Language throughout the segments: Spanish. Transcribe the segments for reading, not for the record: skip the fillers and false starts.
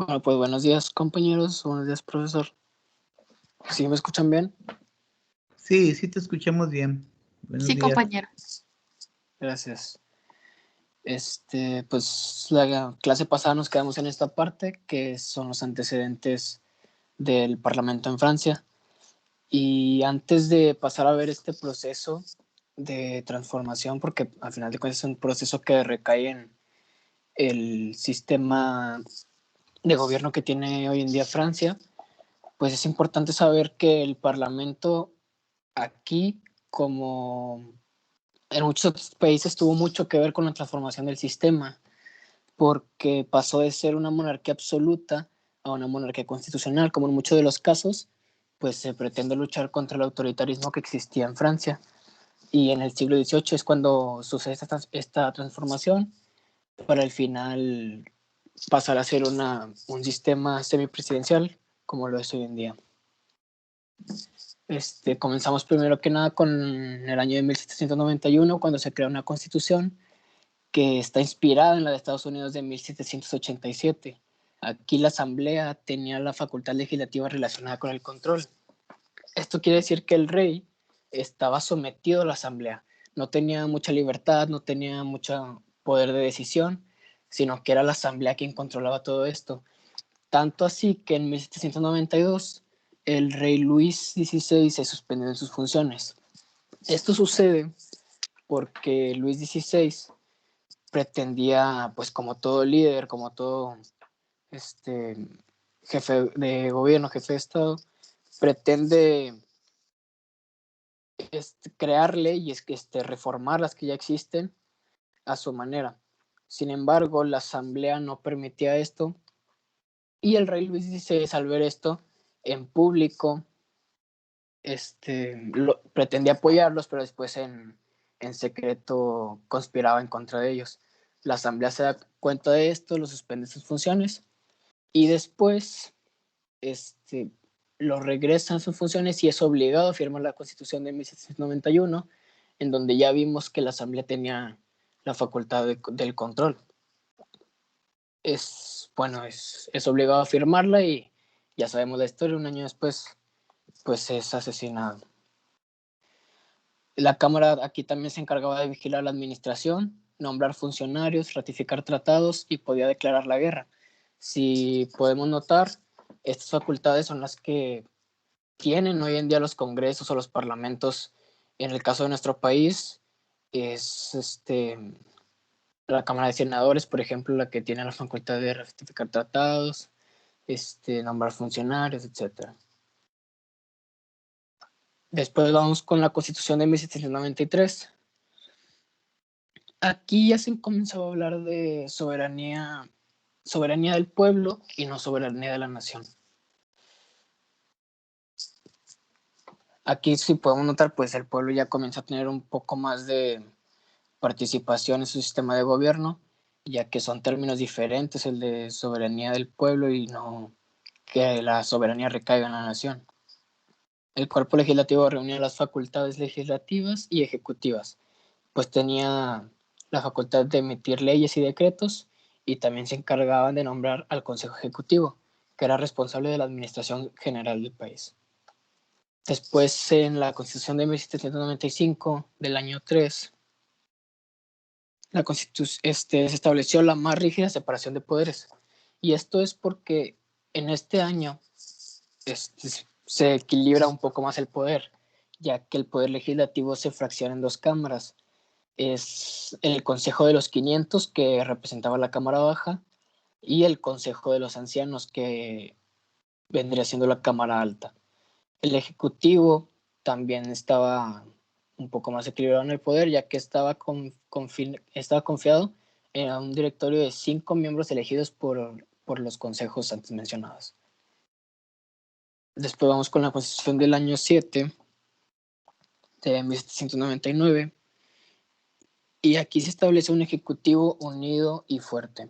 Bueno, pues buenos días, compañeros. Buenos días, profesor. ¿Sí me escuchan bien? Sí, sí te escuchamos bien. Buenos Sí, días. compañero. Gracias. Pues la clase pasada nos quedamos en esta parte, que son los antecedentes del Parlamento en Francia. Y antes de pasar a ver este proceso de transformación, porque al final de cuentas es un proceso que recae en el sistema de gobierno que tiene hoy en día Francia, pues es importante saber que el Parlamento aquí, como en muchos otros países, tuvo mucho que ver con la transformación del sistema, porque pasó de ser una monarquía absoluta a una monarquía constitucional, como en muchos de los casos, pues se pretende luchar contra el autoritarismo que existía en Francia. Y en el siglo XVIII es cuando sucede esta transformación para al final pasar a ser un sistema semipresidencial como lo es hoy en día. Comenzamos primero que nada con el año de 1791, cuando se crea una constitución que está inspirada en la de Estados Unidos de 1787. Aquí la Asamblea tenía la facultad legislativa relacionada con el control. Esto quiere decir que el rey estaba sometido a la Asamblea. No tenía mucha libertad, no tenía mucho poder de decisión, sino que era la Asamblea quien controlaba todo esto. Tanto así que en 1792 el rey Luis XVI se suspendió en sus funciones. Esto sucede porque Luis XVI pretendía, pues como todo líder, como todo jefe de gobierno, jefe de Estado, pretende crear leyes, reformar las que ya existen a su manera. Sin embargo, la Asamblea no permitía esto y el rey Luis XVI, al ver esto en público, pretendía apoyarlos, pero después en secreto conspiraba en contra de ellos. La Asamblea se da cuenta de esto, lo suspende sus funciones y después lo regresa a sus funciones y es obligado a firmar la Constitución de 1791, en donde ya vimos que la Asamblea tenía la facultad del control. Es obligado a firmarla y ya sabemos la historia. Un año después, pues es asesinado. La Cámara aquí también se encargaba de vigilar la administración, nombrar funcionarios, ratificar tratados y podía declarar la guerra. Si podemos notar, estas facultades son las que tienen hoy en día los congresos o los parlamentos. En el caso de nuestro país, es la Cámara de Senadores, por ejemplo, la que tiene la facultad de ratificar tratados, nombrar funcionarios, etc. Después vamos con la Constitución de 1793. Aquí ya se comenzó a hablar de soberanía del pueblo y no soberanía de la nación. Aquí, si podemos notar, pues el pueblo ya comienza a tener un poco más de participación en su sistema de gobierno, ya que son términos diferentes, el de soberanía del pueblo y no que la soberanía recaiga en la nación. El cuerpo legislativo reunía las facultades legislativas y ejecutivas, pues tenía la facultad de emitir leyes y decretos y también se encargaban de nombrar al Consejo Ejecutivo, que era responsable de la administración general del país. Después, en la Constitución de 1795, del año 3, la se estableció la más rígida separación de poderes. Y esto es porque en este año se equilibra un poco más el poder, ya que el poder legislativo se fracciona en dos cámaras. Es el Consejo de los 500, que representaba la Cámara Baja, y el Consejo de los Ancianos, que vendría siendo la Cámara Alta. El Ejecutivo también estaba un poco más equilibrado en el poder, ya que estaba confiado en un directorio de 5 miembros elegidos por los consejos antes mencionados. Después vamos con la Constitución del año 7, de 1799, y aquí se establece un ejecutivo unido y fuerte.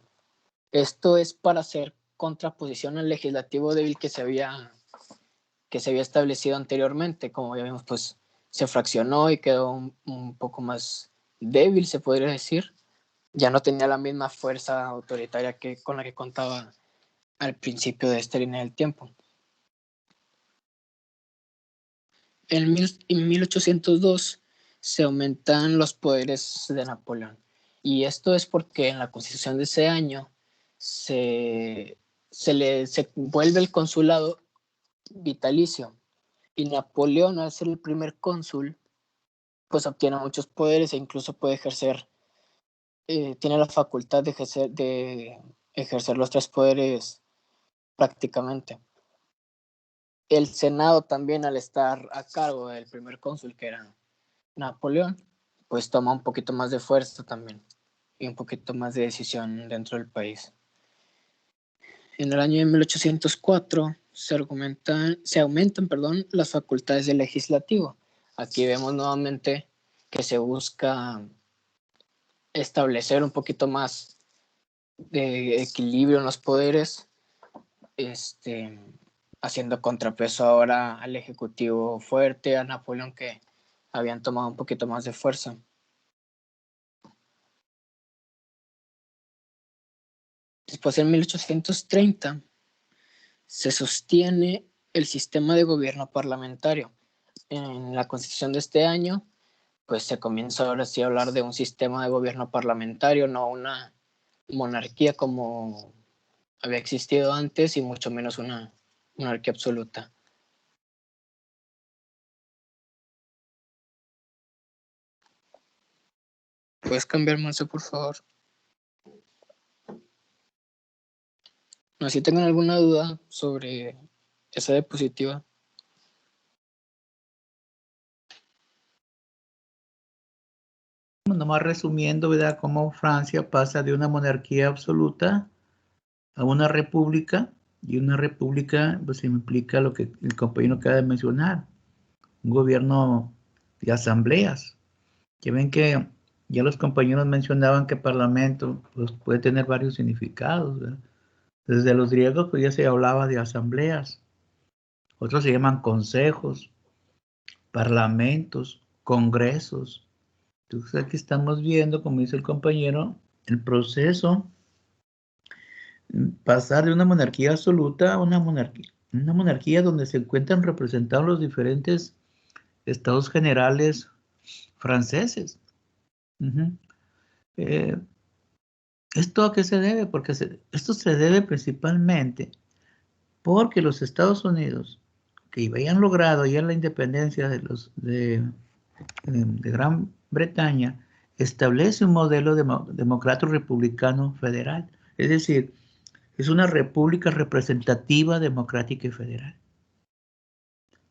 Esto es para hacer contraposición al legislativo débil que se había establecido anteriormente. Como ya vimos, pues se fraccionó y quedó un poco más débil, se podría decir. Ya no tenía la misma fuerza autoritaria con la que contaba al principio de esta línea del tiempo. En 1802 se aumentan los poderes de Napoleón. Y esto es porque en la constitución de ese año se vuelve el consulado vitalicio. Y Napoleón, al ser el primer cónsul, pues obtiene muchos poderes e incluso puede ejercer, tiene la facultad de ejercer los 3 poderes prácticamente. El Senado también, al estar a cargo del primer cónsul, que era Napoleón, pues toma un poquito más de fuerza también y un poquito más de decisión dentro del país. En el año de 1804 se aumentan las facultades del legislativo. Aquí vemos nuevamente que se busca establecer un poquito más de equilibrio en los poderes, haciendo contrapeso ahora al Ejecutivo fuerte, a Napoleón, que habían tomado un poquito más de fuerza. Después, en 1830, se sostiene el sistema de gobierno parlamentario. En la Constitución de este año, pues se comienza ahora sí a hablar de un sistema de gobierno parlamentario, no una monarquía como había existido antes y mucho menos una monarquía absoluta. ¿Puedes cambiar, Monse, por favor? No sé si tengan alguna duda sobre esa diapositiva. Nomás resumiendo, ¿verdad? Cómo Francia pasa de una monarquía absoluta a una república, y una república pues implica lo que el compañero acaba de mencionar, un gobierno de asambleas, que ven que ya los compañeros mencionaban que parlamento pues, puede tener varios significados, ¿verdad? Desde los griegos pues ya se hablaba de asambleas, otros se llaman consejos, parlamentos, congresos. Entonces aquí estamos viendo, como dice el compañero, el proceso, pasar de una monarquía absoluta a una monarquía donde se encuentran representados los diferentes estados generales franceses. Uh-huh. ¿Esto a qué se debe? Porque esto se debe principalmente porque los Estados Unidos, que habían logrado ya la independencia de Gran Bretaña, establece un modelo democrático republicano federal. Es decir, es una república representativa, democrática y federal.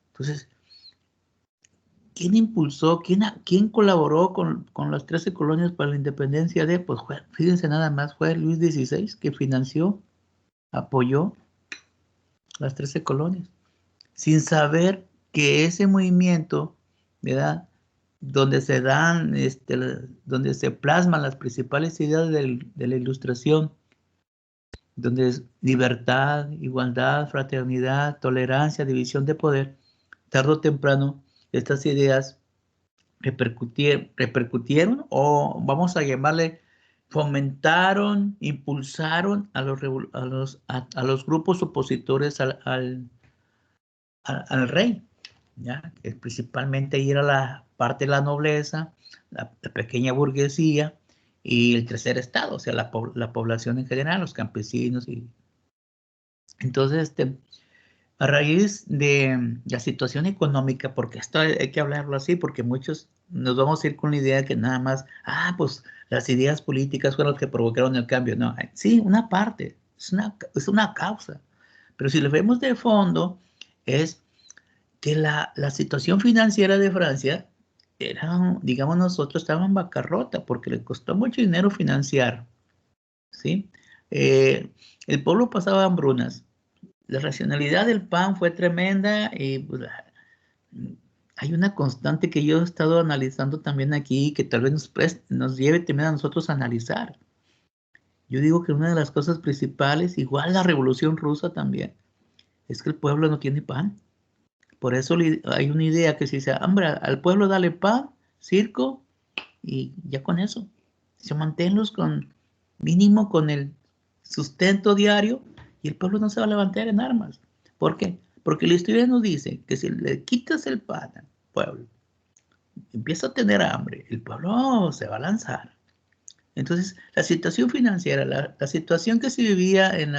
Entonces, ¿quién impulsó, quién colaboró con las 13 colonias para la independencia de? Pues fíjense nada más, fue Luis XVI que financió, apoyó las 13 colonias, sin saber que ese movimiento, ¿verdad? Donde se dan, donde se plasman las principales ideas de la Ilustración, donde es libertad, igualdad, fraternidad, tolerancia, división de poder, tarde o temprano estas ideas repercutieron o vamos a llamarle fomentaron, impulsaron a los grupos opositores al rey, ¿ya? Que principalmente ahí era la parte de la nobleza, la pequeña burguesía y el tercer estado, o sea, la población en general, los campesinos. Entonces, a raíz de la situación económica, porque esto hay que hablarlo así, porque muchos nos vamos a ir con la idea que nada más, pues las ideas políticas fueron las que provocaron el cambio. No, sí, una parte, es una causa, pero si lo vemos de fondo, es que la situación financiera de Francia era, digamos, nosotros estaba en bancarrota porque le costó mucho dinero financiar, ¿sí? El pueblo pasaba hambrunas. La racionalidad del pan fue tremenda y pues, hay una constante que yo he estado analizando también aquí que tal vez nos lleve también a nosotros a analizar. Yo digo que una de las cosas principales, igual la Revolución Rusa también, es que el pueblo no tiene pan. Por eso hay una idea que se dice, hombre, al pueblo dale pan, circo, y ya con eso. Se manténlos con mínimo con el sustento diario y el pueblo no se va a levantar en armas. ¿Por qué? Porque la historia nos dice que si le quitas el pan al pueblo, empieza a tener hambre, el pueblo se va a lanzar. Entonces, la situación financiera, la situación que se vivía en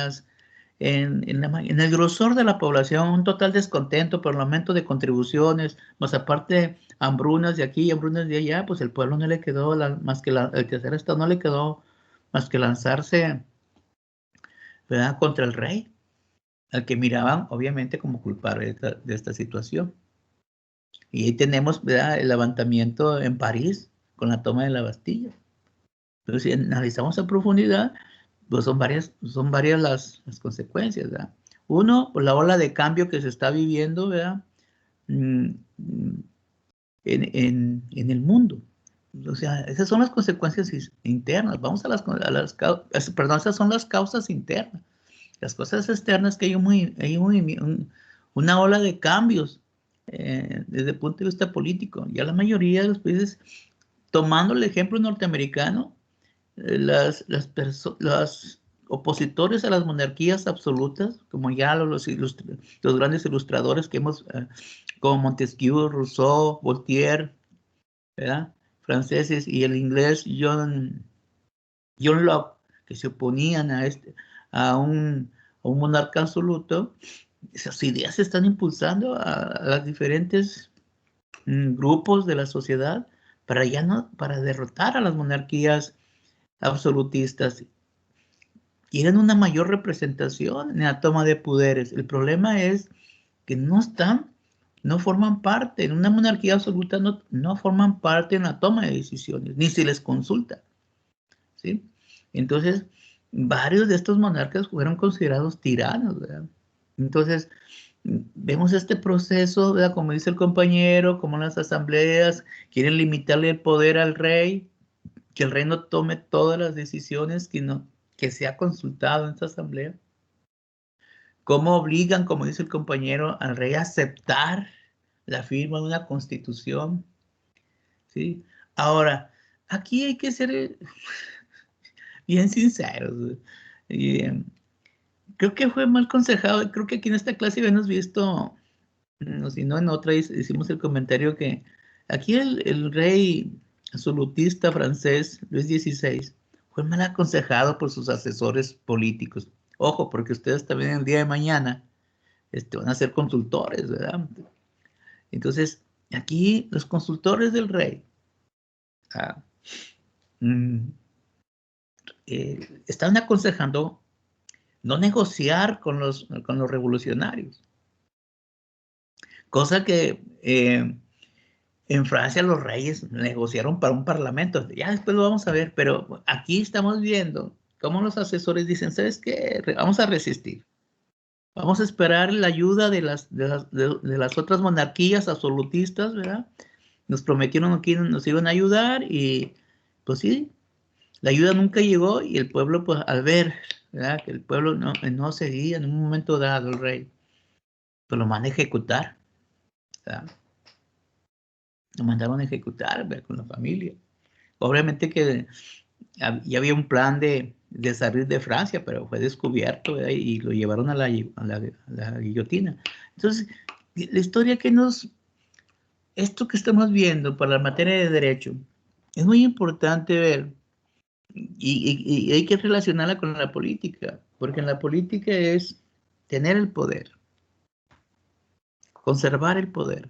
el grosor de la población, un total descontento por el aumento de contribuciones, más aparte hambrunas de aquí y hambrunas de allá, pues el pueblo no le quedó más que el tercer estado no le quedó más que lanzarse, ¿verdad?, contra el rey, al que miraban obviamente como culpable de esta situación. Y ahí tenemos, ¿verdad?, el levantamiento en París con la toma de la Bastilla. Entonces, si analizamos a profundidad, pues son varias las consecuencias, ¿verdad? Uno, pues la ola de cambio que se está viviendo, ¿verdad?, en el mundo. O sea, esas son las consecuencias internas. Vamos perdón, esas son las causas internas. Las cosas externas que hay una ola de cambios desde el punto de vista político. Ya la mayoría de los países, tomando el ejemplo norteamericano, los opositores a las monarquías absolutas, como ya los grandes ilustradores que hemos, como Montesquieu, Rousseau, Voltaire, ¿verdad?, franceses, y el inglés John Locke, que se oponían a un monarca absoluto. Esas ideas se están impulsando a los diferentes grupos de la sociedad para derrotar a las monarquías absolutistas. Quieren una mayor representación en la toma de poderes. El problema es que no forman parte, en una monarquía absoluta no forman parte en la toma de decisiones, ni se les consulta, ¿sí? Entonces, varios de estos monarcas fueron considerados tiranos, ¿verdad? Entonces, vemos este proceso, ¿verdad?, como dice el compañero, como las asambleas quieren limitarle el poder al rey, que el rey no tome todas las decisiones que se ha consultado en esta asamblea. Cómo obligan, como dice el compañero, al rey a aceptar la firma de una constitución, ¿sí? Ahora, aquí hay que ser bien sinceros. Y, creo que fue mal aconsejado. Creo que aquí en esta clase habíamos visto, si no en otra, hicimos el comentario que aquí el rey absolutista francés, Luis XVI, fue mal aconsejado por sus asesores políticos. Ojo, porque ustedes también el día de mañana van a ser consultores, ¿verdad? Entonces, aquí los consultores del rey estaban aconsejando no negociar con los revolucionarios. Cosa que en Francia los reyes negociaron para un parlamento. Ya después lo vamos a ver, pero aquí estamos viendo cómo los asesores dicen, ¿sabes qué? Vamos a resistir. Vamos a esperar la ayuda de las otras monarquías absolutistas, ¿verdad? Nos prometieron que nos iban a ayudar y pues sí, la ayuda nunca llegó y el pueblo, pues al ver, ¿verdad?, que el pueblo no seguía en un momento dado el rey, pues lo manda a ejecutar, ¿verdad? Lo mandaron a ejecutar, ¿verdad?, con la familia. Obviamente que ya había un plan de salir de Francia, pero fue descubierto, ¿verdad?, y lo llevaron a la guillotina. Entonces, la historia esto que estamos viendo para la materia de derecho, es muy importante ver, y hay que relacionarla con la política, porque en la política es tener el poder, conservar el poder,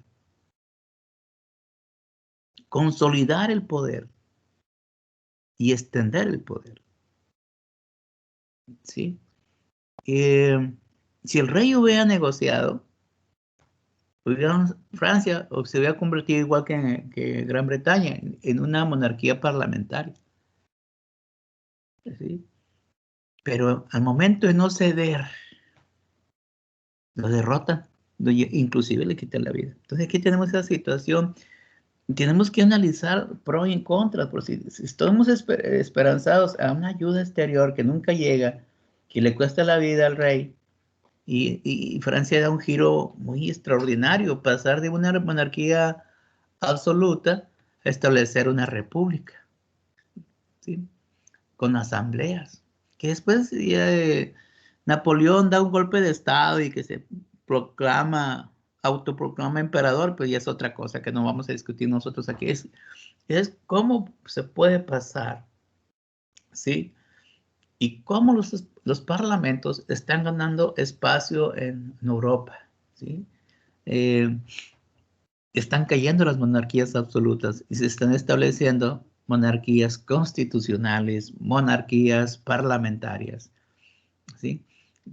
consolidar el poder y extender el poder, ¿sí? Si el rey hubiera negociado, Francia se hubiera convertido igual que Gran Bretaña en una monarquía parlamentaria, ¿sí? Pero al momento de no ceder, lo derrotan, inclusive le quitan la vida. Entonces aquí tenemos esa situación. Tenemos que analizar pro y en contra, por si estamos esperanzados a una ayuda exterior que nunca llega, que le cuesta la vida al rey, y Francia da un giro muy extraordinario, pasar de una monarquía absoluta a establecer una república, ¿sí?, con asambleas, que después ya, Napoleón da un golpe de estado y que se autoproclama emperador, pues ya es otra cosa que no vamos a discutir nosotros aquí. Es cómo se puede pasar, ¿sí? Y cómo los parlamentos están ganando espacio en Europa, ¿sí? Están cayendo las monarquías absolutas y se están estableciendo monarquías constitucionales, monarquías parlamentarias, ¿sí?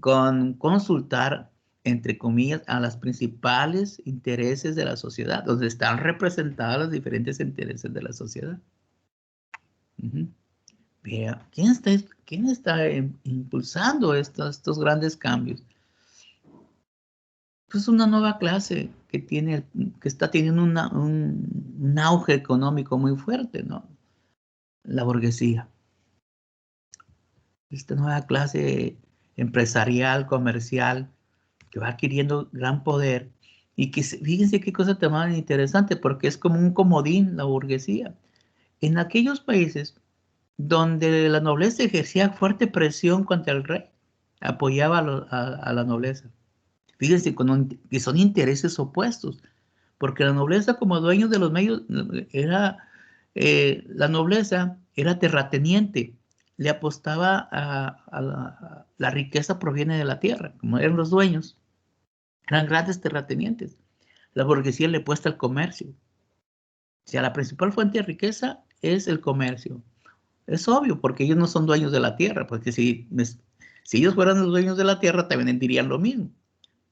Con consultar, entre comillas, a los principales intereses de la sociedad, donde están representados los diferentes intereses de la sociedad. Vea, ¿quién está impulsando estos grandes cambios? Pues una nueva clase que está teniendo un auge económico muy fuerte, ¿no? La burguesía. Esta nueva clase empresarial, comercial, que va adquiriendo gran poder y que fíjense qué cosa tan interesante, porque es como un comodín la burguesía. En aquellos países donde la nobleza ejercía fuerte presión contra el rey, apoyaba a la nobleza. Fíjense que son intereses opuestos, porque la nobleza como dueños de los medios la nobleza era terrateniente, le apostaba a la riqueza proviene de la tierra, como eran los dueños, eran grandes terratenientes. La burguesía le apuesta al comercio. O sea, la principal fuente de riqueza es el comercio. Es obvio, porque ellos no son dueños de la tierra, porque si ellos fueran los dueños de la tierra, también dirían lo mismo.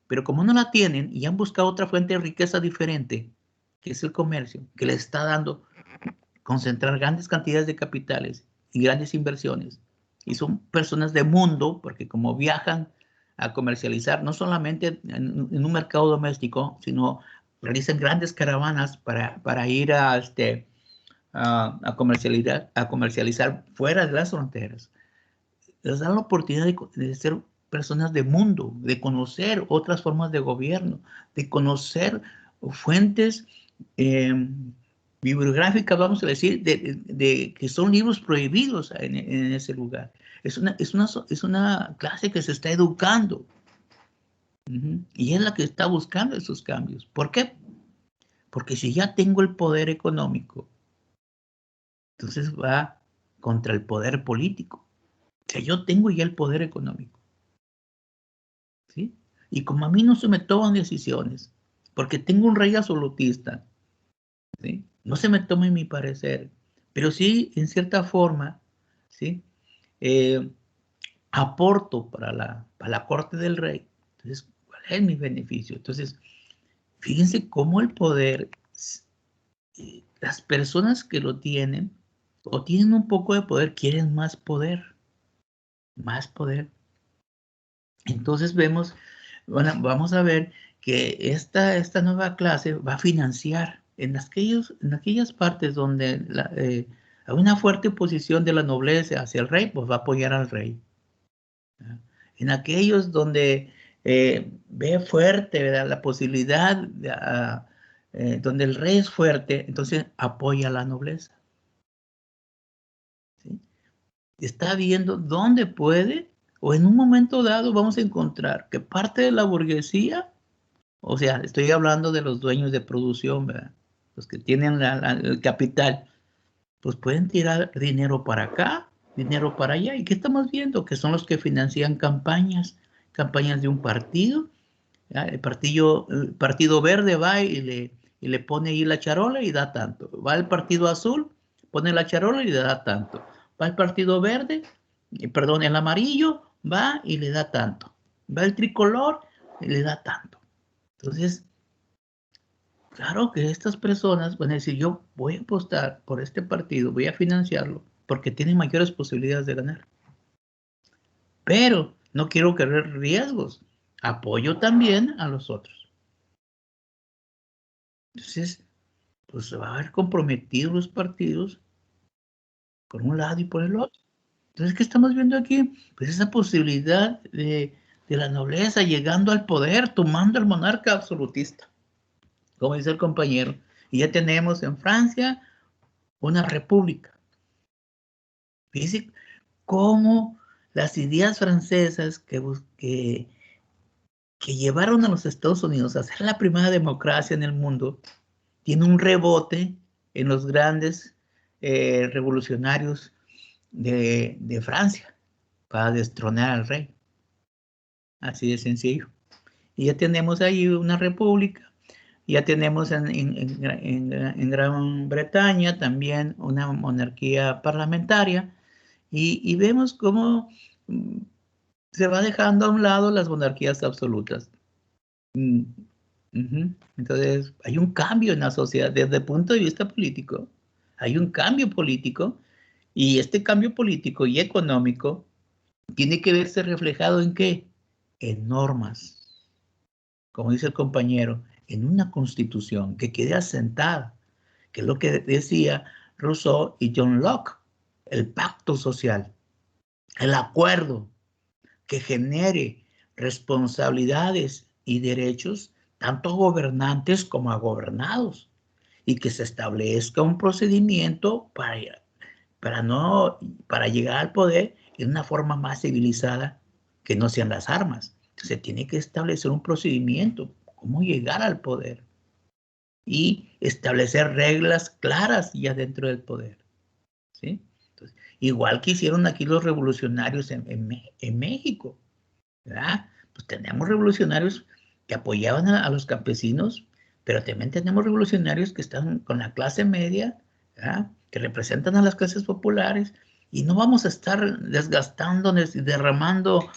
Pero como no la tienen y han buscado otra fuente de riqueza diferente, que es el comercio, que les está dando concentrar grandes cantidades de capitales y grandes inversiones, y son personas de mundo, porque como viajan a comercializar, no solamente en un mercado doméstico, sino realizan grandes caravanas para ir a comercializar fuera de las fronteras. Les dan la oportunidad de ser personas de mundo, de conocer otras formas de gobierno, de conocer fuentes bibliográficas, vamos a decir, que son libros prohibidos en ese lugar. Es una clase que se está educando. Y es la que está buscando esos cambios. ¿Por qué? Porque si ya tengo el poder económico, entonces va contra el poder político. O sea, yo tengo ya el poder económico, ¿sí? Y como a mí no se me toman decisiones, porque tengo un rey absolutista, ¿sí? No se me toma mi parecer, pero sí, en cierta forma, ¿sí? Aporto para la corte del rey. Entonces, ¿cuál es mi beneficio? Entonces, fíjense cómo el poder, las personas que lo tienen, o tienen un poco de poder, quieren más poder, más poder. Entonces bueno, vamos a ver que esta nueva clase va a financiar en aquellas partes donde hay una fuerte oposición de la nobleza hacia el rey, pues va a apoyar al rey. En aquellos donde ve fuerte, ¿verdad?, la posibilidad, donde el rey es fuerte, entonces apoya a la nobleza. ¿Sí? Está viendo dónde puede, o en un momento dado vamos a encontrar que parte de la burguesía, o sea, estoy hablando de los dueños de producción, ¿verdad?, los que tienen el capital, pues pueden tirar dinero para acá, dinero para allá. ¿Y qué estamos viendo? Que son los que financian campañas de un partido. ¿Ya? El partido verde va y le pone ahí la charola y da tanto. Va el partido azul, pone la charola y le da tanto. Va el partido verde, perdón, el amarillo, va y le da tanto. Va el tricolor y le da tanto. Entonces, claro que estas personas van a decir, yo voy a apostar por este partido, voy a financiarlo, porque tiene mayores posibilidades de ganar. Pero no quiero correr riesgos. Apoyo también a los otros. Entonces, pues se va a ver comprometidos los partidos por un lado y por el otro. Entonces, ¿qué estamos viendo aquí? Pues esa posibilidad de la nobleza llegando al poder, tomando al monarca absolutista, como dice el compañero. Y ya tenemos en Francia una república. Fíjense cómo las ideas francesas que llevaron a los Estados Unidos a ser la primera democracia en el mundo, tiene un rebote en los grandes revolucionarios de Francia para destronar al rey. Así de sencillo. Y ya tenemos ahí una república, ya tenemos en Gran Bretaña también una monarquía parlamentaria, y vemos cómo se va dejando a un lado las monarquías absolutas. Entonces, hay un cambio en la sociedad desde el punto de vista político. Hay un cambio político, y este cambio político y económico tiene que verse reflejado ¿en qué? En normas, como dice el compañero, en una constitución que quede asentada, que es lo que decía Rousseau y John Locke, el pacto social, el acuerdo que genere responsabilidades y derechos tanto a gobernantes como a gobernados, y que se establezca un procedimiento para llegar al poder en una forma más civilizada que no sean las armas. Se tiene que establecer un procedimiento, cómo llegar al poder, y establecer reglas claras ya dentro del poder, ¿sí? Entonces, igual que hicieron aquí los revolucionarios en México, ¿verdad? Pues tenemos revolucionarios que apoyaban a los campesinos, pero también tenemos revolucionarios que están con la clase media, ¿verdad? Que representan a las clases populares, y no vamos a estar desgastándonos y derramando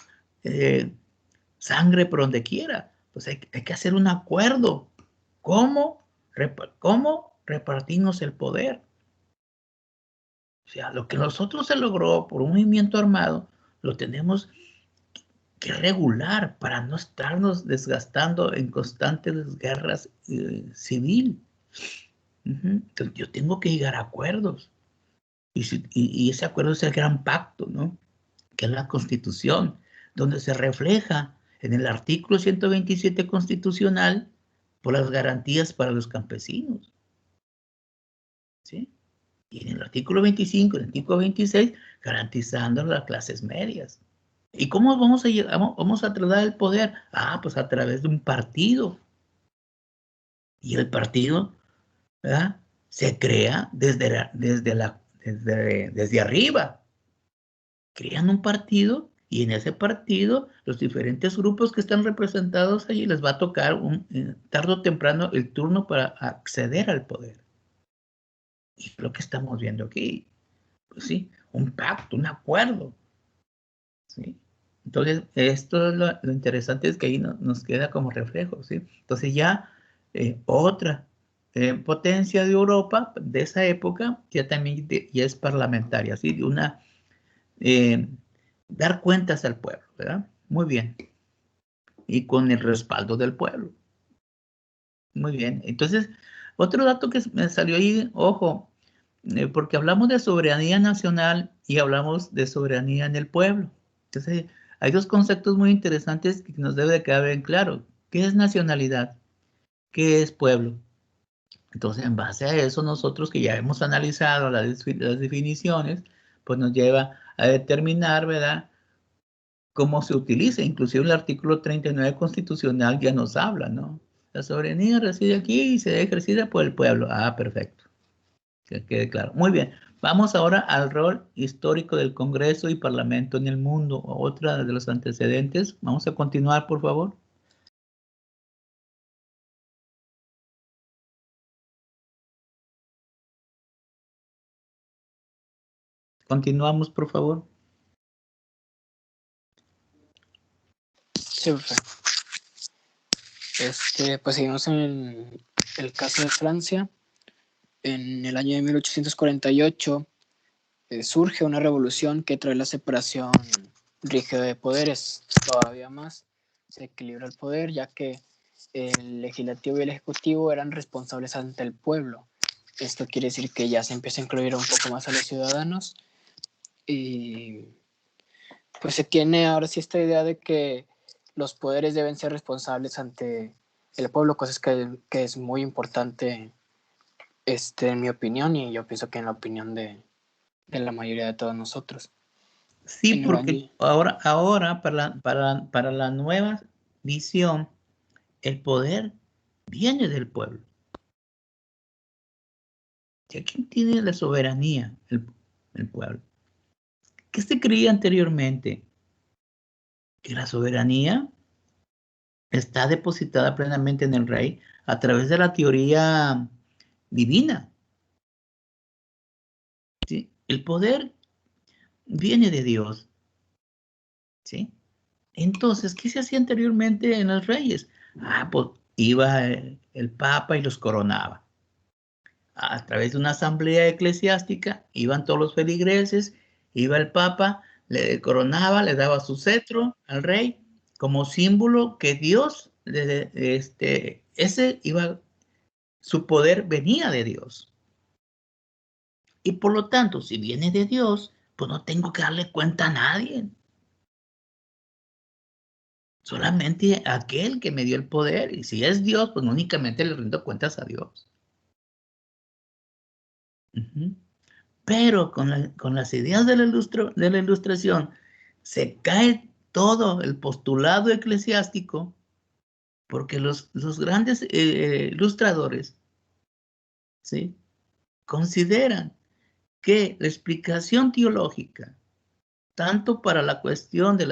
sangre por donde quiera. Pues hay que hacer un acuerdo. ¿Cómo repartimos el poder? O sea, lo que nosotros se logró por un movimiento armado, lo tenemos que regular para no estarnos desgastando en constantes guerras civil. Entonces, yo tengo que llegar a acuerdos. Y ese acuerdo es el gran pacto, ¿no? Que es la Constitución, donde se refleja en el artículo 127 constitucional por las garantías para los campesinos, ¿sí? Y en el artículo 25, en el artículo 26, garantizando las clases medias. ¿Y cómo vamos a tratar el poder? Pues a través de un partido. Y el partido, ¿verdad?, se crea desde arriba. Crean un partido, y en ese partido los diferentes grupos que están representados allí les va a tocar tarde o temprano el turno para acceder al poder. Y lo que estamos viendo aquí, pues sí, un pacto, un acuerdo, ¿sí? Entonces, esto es lo interesante, es que ahí nos queda como reflejo, ¿sí? Entonces ya otra potencia de Europa de esa época ya también ya es parlamentaria, ¿sí? Dar cuentas al pueblo, ¿verdad? Muy bien. Y con el respaldo del pueblo. Muy bien. Entonces, otro dato que me salió ahí, ojo, porque hablamos de soberanía nacional y hablamos de soberanía en el pueblo. Entonces, hay dos conceptos muy interesantes que nos debe de quedar bien claro. ¿Qué es nacionalidad? ¿Qué es pueblo? Entonces, en base a eso, nosotros que ya hemos analizado las definiciones, pues nos lleva a determinar, ¿verdad?, cómo se utiliza. Inclusive el artículo 39 constitucional ya nos habla, ¿no? La soberanía reside aquí y se ejercida por el pueblo. Perfecto. Que quede claro. Muy bien. Vamos ahora al rol histórico del Congreso y Parlamento en el mundo. Otra de los antecedentes. Vamos a continuar, por favor. Continuamos, por favor. Sí, pues seguimos en el caso de Francia. En el año de 1848 surge una revolución que trae la separación rígida de poderes. Todavía más se equilibra el poder, ya que el legislativo y el ejecutivo eran responsables ante el pueblo. Esto quiere decir que ya se empieza a incluir un poco más a los ciudadanos, y pues se tiene ahora sí esta idea de que los poderes deben ser responsables ante el pueblo, cosas que es muy importante en mi opinión, y yo pienso que en la opinión de la mayoría de todos nosotros. Sí, en porque Iván. ahora para la nueva visión, el poder viene del pueblo. ¿Y quién tiene la soberanía? El pueblo. ¿Qué se creía anteriormente? Que la soberanía está depositada plenamente en el rey a través de la teoría divina. ¿Sí? El poder viene de Dios. ¿Sí? Entonces, ¿qué se hacía anteriormente en los reyes? Pues iba el papa y los coronaba. A través de una asamblea eclesiástica, iban todos los feligreses, iba el papa, le coronaba, le daba su cetro al rey, como símbolo que Dios, su poder venía de Dios. Y por lo tanto, si viene de Dios, pues no tengo que darle cuenta a nadie. Solamente aquel que me dio el poder. Y si es Dios, pues únicamente le rindo cuentas a Dios. Pero con las ideas de la ilustración se cae todo el postulado eclesiástico porque los grandes ilustradores, ¿sí?, consideran que la explicación teológica, tanto para la cuestión de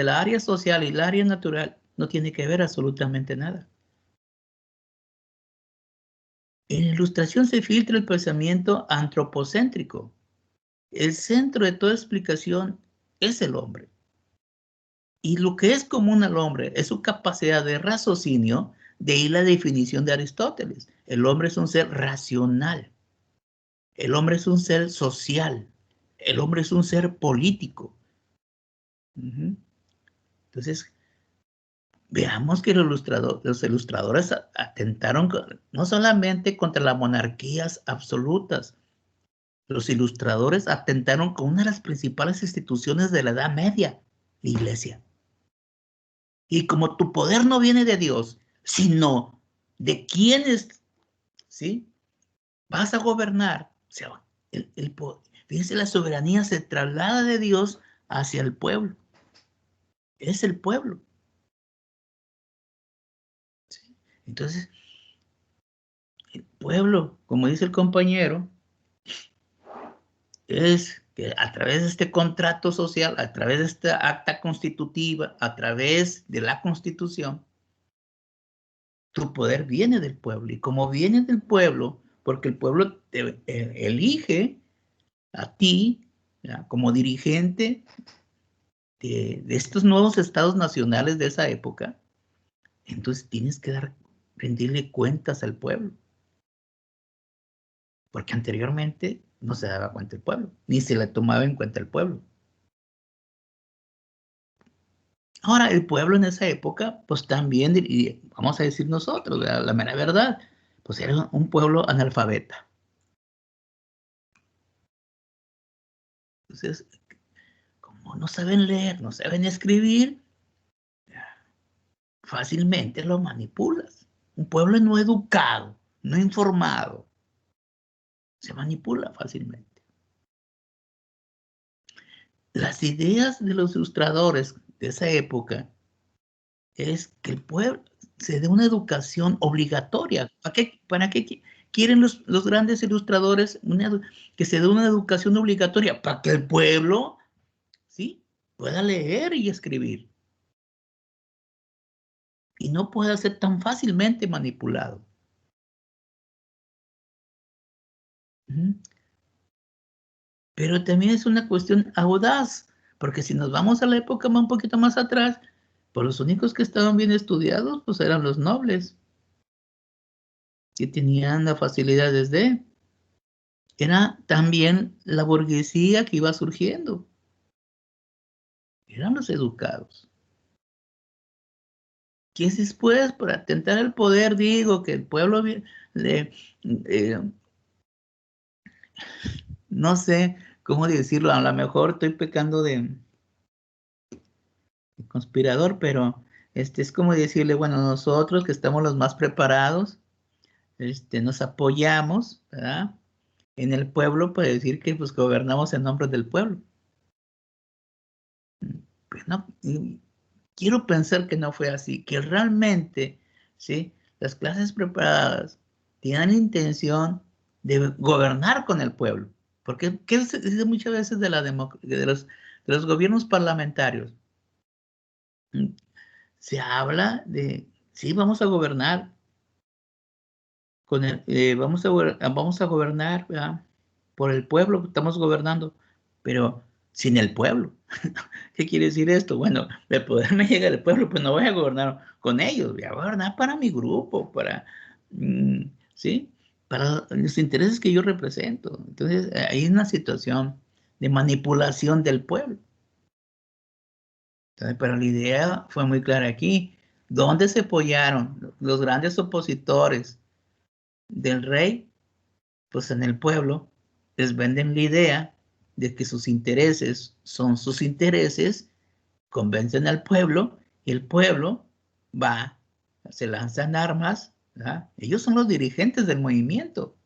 la área social y la área natural, no tiene que ver absolutamente nada. En la ilustración se filtra el pensamiento antropocéntrico. El centro de toda explicación es el hombre. Y lo que es común al hombre es su capacidad de raciocinio, de ahí la definición de Aristóteles. El hombre es un ser racional. El hombre es un ser social. El hombre es un ser político. Entonces, veamos que los ilustradores atentaron no solamente contra las monarquías absolutas, los ilustradores atentaron con una de las principales instituciones de la Edad Media, la Iglesia. Y como tu poder no viene de Dios, sino de quienes, ¿sí?, vas a gobernar, o sea, fíjense, la soberanía se traslada de Dios hacia el pueblo. Es el pueblo. ¿Sí? Entonces, el pueblo, como dice el compañero, es que a través de este contrato social, a través de esta acta constitutiva, a través de la Constitución, tu poder viene del pueblo. Y como viene del pueblo, porque el pueblo te elige a ti, ¿ya?, como dirigente de estos nuevos estados nacionales de esa época, entonces tienes que rendirle cuentas al pueblo. Porque anteriormente no se daba cuenta el pueblo, ni se le tomaba en cuenta el pueblo. Ahora, el pueblo en esa época, pues también, y vamos a decir nosotros, la mera verdad, pues era un pueblo analfabeta. Entonces, como no saben leer, no saben escribir, fácilmente lo manipulas. Un pueblo no educado, no informado, se manipula fácilmente. Las ideas de los ilustradores de esa época es que el pueblo se dé una educación obligatoria. ¿Para qué quieren los grandes ilustradores que se dé una educación obligatoria? Para que el pueblo, ¿sí?, pueda leer y escribir y no pueda ser tan fácilmente manipulado. Pero también es una cuestión audaz, porque si nos vamos a la época un poquito más atrás, pues los únicos que estaban bien estudiados pues eran los nobles, que tenían las facilidades era también la burguesía que iba surgiendo, eran los educados. Que después, por atentar al poder, digo que el pueblo eh, no sé cómo decirlo, a lo mejor estoy pecando de conspirador, pero es como decirle, bueno, nosotros que estamos los más preparados, nos apoyamos, ¿verdad?, en el pueblo para decir que pues gobernamos en nombre del pueblo. no, quiero pensar que no fue así, que realmente, ¿sí?, las clases preparadas tienen intención de gobernar con el pueblo. Porque ¿qué se dice muchas veces de los gobiernos parlamentarios? Se habla de, sí, vamos a gobernar vamos a gobernar, ¿verdad?, por el pueblo, estamos gobernando, pero sin el pueblo. ¿Qué quiere decir esto? Bueno, el poder me llega del pueblo, pues no voy a gobernar con ellos, voy a gobernar para mi grupo, ¿sí?, para los intereses que yo represento. Entonces, hay una situación de manipulación del pueblo. Entonces, pero la idea fue muy clara aquí. ¿Dónde se apoyaron los grandes opositores del rey? Pues en el pueblo. Les venden la idea de que sus intereses son sus intereses, convencen al pueblo y el pueblo va, se lanzan armas, ¿verdad? Ellos son los dirigentes del movimiento.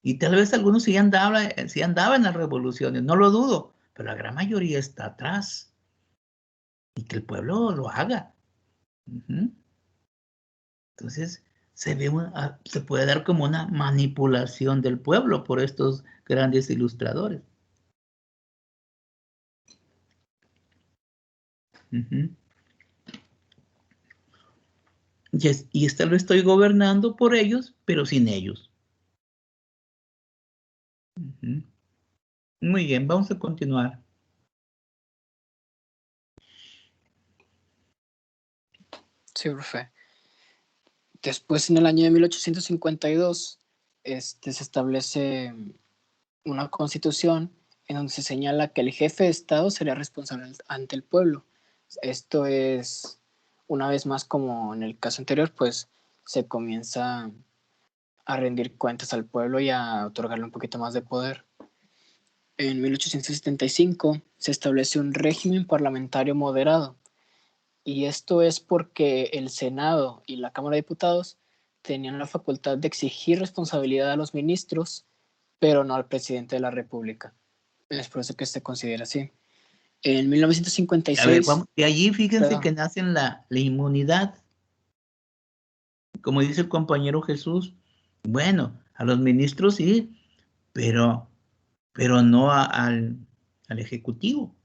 Y tal vez algunos sí andaban en las revoluciones, no lo dudo, pero la gran mayoría está atrás. Y que el pueblo lo haga. Entonces, se puede dar como una manipulación del pueblo por estos grandes ilustradores. Y esta lo estoy gobernando por ellos, pero sin ellos. Muy bien, vamos a continuar. Sí, profe. Después, en el año de 1852, se establece una constitución en donde se señala que el jefe de Estado sería responsable ante el pueblo. Esto es, una vez más, como en el caso anterior, pues se comienza a rendir cuentas al pueblo y a otorgarle un poquito más de poder. En 1875 se establece un régimen parlamentario moderado, y esto es porque el Senado y la Cámara de Diputados tenían la facultad de exigir responsabilidad a los ministros, pero no al presidente de la República. Es por eso que se considera así. En 1956... A ver, de allí fíjense perdón. que nace la inmunidad. Como dice el compañero Jesús, bueno, a los ministros sí, pero no al Ejecutivo.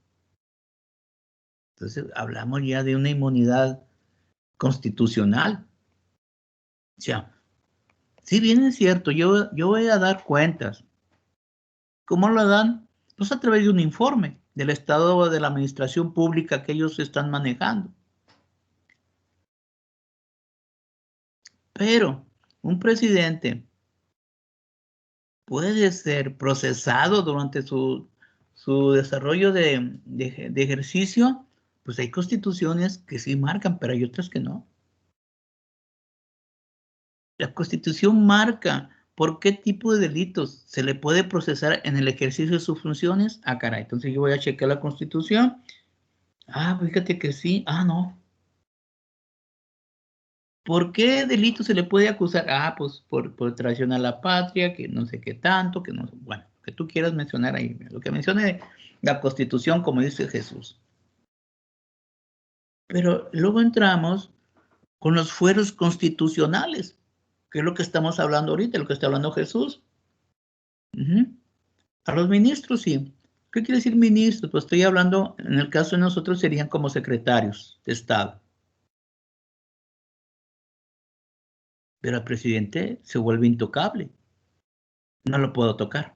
Entonces, hablamos ya de una inmunidad constitucional. O sea, si bien es cierto, yo voy a dar cuentas. ¿Cómo lo dan? Pues a través de un informe del estado de la administración pública que ellos están manejando. Pero un presidente puede ser procesado durante su desarrollo de ejercicio. Pues hay constituciones que sí marcan, pero hay otras que no. La Constitución marca por qué tipo de delitos se le puede procesar en el ejercicio de sus funciones. Ah, caray, entonces yo voy a checar la Constitución. Ah, fíjate que sí. Ah, no. ¿Por qué delito se le puede acusar? Ah, pues por traición a la patria, que no sé qué tanto, que no, bueno, que tú quieras mencionar ahí. Lo que mencione la Constitución, como dice Jesús. Pero luego entramos con los fueros constitucionales, que es lo que estamos hablando ahorita, lo que está hablando Jesús. A los ministros, sí. ¿Qué quiere decir ministros? Pues estoy hablando, en el caso de nosotros serían como secretarios de Estado. Pero el presidente se vuelve intocable. No lo puedo tocar.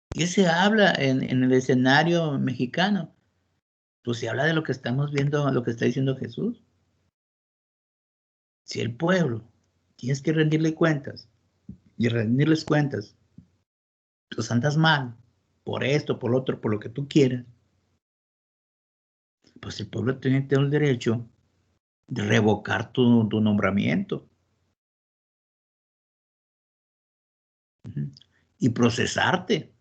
¿Qué se habla en el escenario mexicano? Pues se habla de lo que estamos viendo, lo que está diciendo Jesús. Si el pueblo tienes que rendirle cuentas y rendirles cuentas, pues andas mal, por esto, por lo otro, por lo que tú quieras, pues el pueblo tiene el derecho de revocar tu nombramiento y procesarte.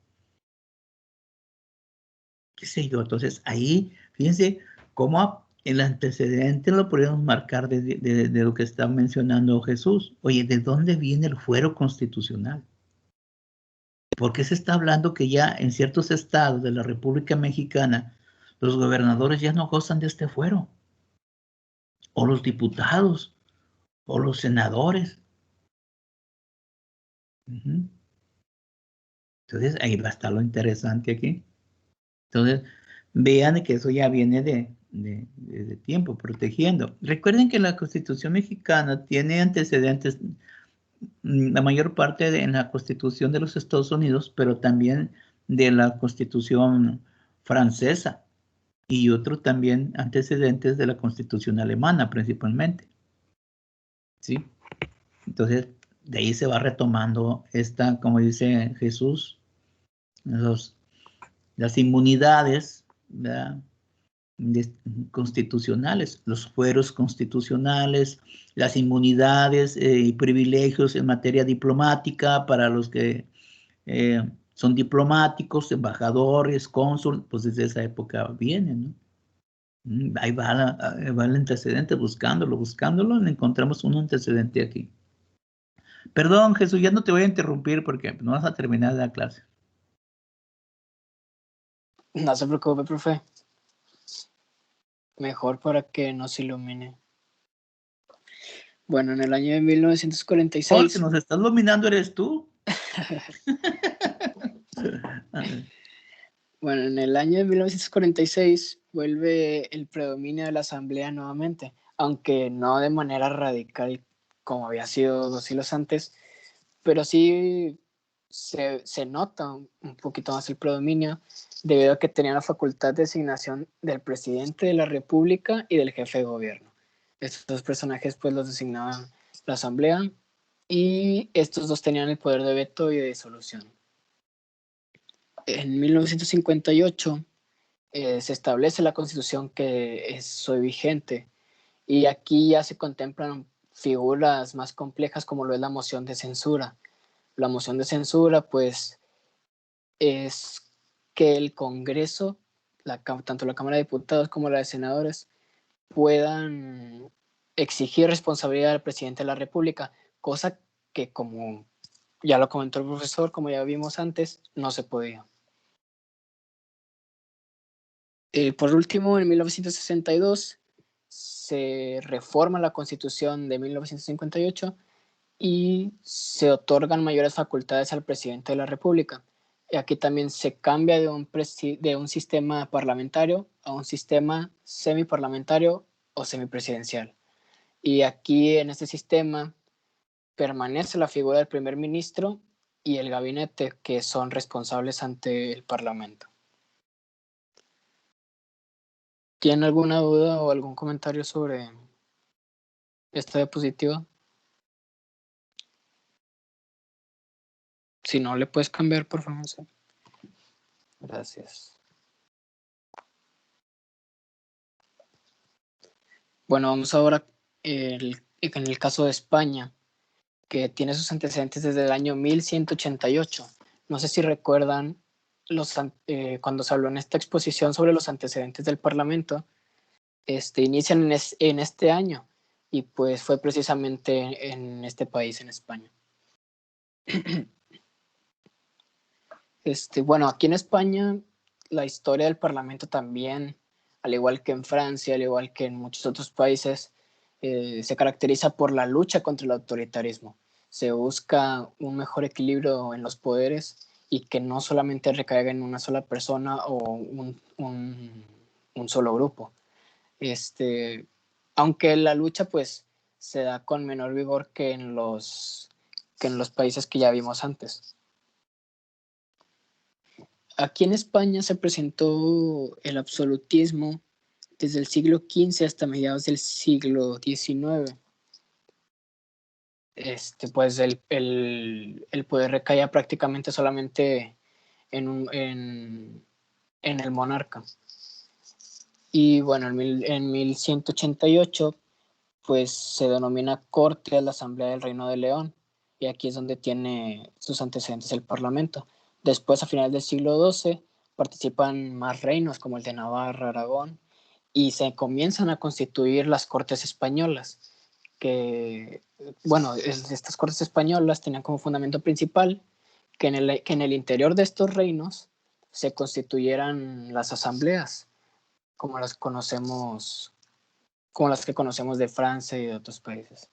¿Qué sé yo? Entonces ahí, fíjense cómo el antecedente lo podemos marcar de lo que está mencionando Jesús. Oye, ¿de dónde viene el fuero constitucional? ¿Por qué se está hablando que ya en ciertos estados de la República Mexicana Los gobernadores ya no gozan de este fuero, o los diputados, o los senadores. Entonces, ahí va a estar lo interesante aquí. Entonces, vean que eso ya viene de tiempo, protegiendo. Recuerden que la Constitución mexicana tiene antecedentes, la mayor parte en la Constitución de los Estados Unidos, pero también de la Constitución francesa y otros también antecedentes de la Constitución alemana principalmente. ¿Sí? Entonces, de ahí se va retomando esta, como dice Jesús, las inmunidades, ¿verdad?, constitucionales, los fueros constitucionales, las inmunidades y privilegios en materia diplomática para los que son diplomáticos, embajadores, cónsul, pues desde esa época vienen, ¿no? Ahí va el antecedente, buscándolo, encontramos un antecedente aquí. Perdón, Jesús, ya no te voy a interrumpir porque no vas a terminar la clase. No se preocupe, profe. Mejor para que nos ilumine. Bueno, en el año de 1946... El que nos estás iluminando eres tú. Bueno, en el año de 1946 vuelve el predominio de la Asamblea nuevamente, aunque no de manera radical como había sido 2 siglos antes, pero sí se nota un poquito más el predominio debido a que tenía la facultad de designación del presidente de la República y del jefe de gobierno. Estos dos personajes pues los designaban la Asamblea y estos dos tenían el poder de veto y de disolución. En 1958 se establece la Constitución que es hoy vigente y aquí ya se contemplan figuras más complejas como lo es la moción de censura. La moción de censura pues es que el Congreso, tanto la Cámara de Diputados como la de Senadores, puedan exigir responsabilidad al presidente de la República, cosa que, como ya lo comentó el profesor, como ya vimos antes, no se podía. Por último, en 1962 se reforma la Constitución de 1958 y se otorgan mayores facultades al presidente de la República. Y aquí también se cambia de un sistema parlamentario a un sistema semiparlamentario o semipresidencial. Y aquí en este sistema permanece la figura del primer ministro y el gabinete, que son responsables ante el Parlamento. ¿Tiene alguna duda o algún comentario sobre esta diapositiva? Si no, le puedes cambiar, por favor. Gracias. Bueno, vamos ahora en el caso de España, que tiene sus antecedentes desde el año 1188. No sé si recuerdan cuando se habló en esta exposición sobre los antecedentes del Parlamento, inician en este año y pues fue precisamente en este país, en España. Bueno, aquí en España la historia del Parlamento también, al igual que en Francia, al igual que en muchos otros países, se caracteriza por la lucha contra el autoritarismo. Se busca un mejor equilibrio en los poderes y que no solamente recaiga en una sola persona o un solo grupo. Aunque la lucha pues se da con menor vigor que en los países que ya vimos antes. Aquí en España se presentó el absolutismo desde el siglo XV hasta mediados del siglo XIX. Pues el poder recaía prácticamente solamente en el monarca. Y bueno, en 1188 pues se denomina Corte a la Asamblea del Reino de León, y aquí es donde tiene sus antecedentes el Parlamento. Después, a finales del siglo XII, participan más reinos como el de Navarra, Aragón, y se comienzan a constituir las Cortes Españolas, que, bueno, estas Cortes Españolas tenían como fundamento principal que en el interior de estos reinos se constituyeran las asambleas como las conocemos, como las que conocemos de Francia y de otros países.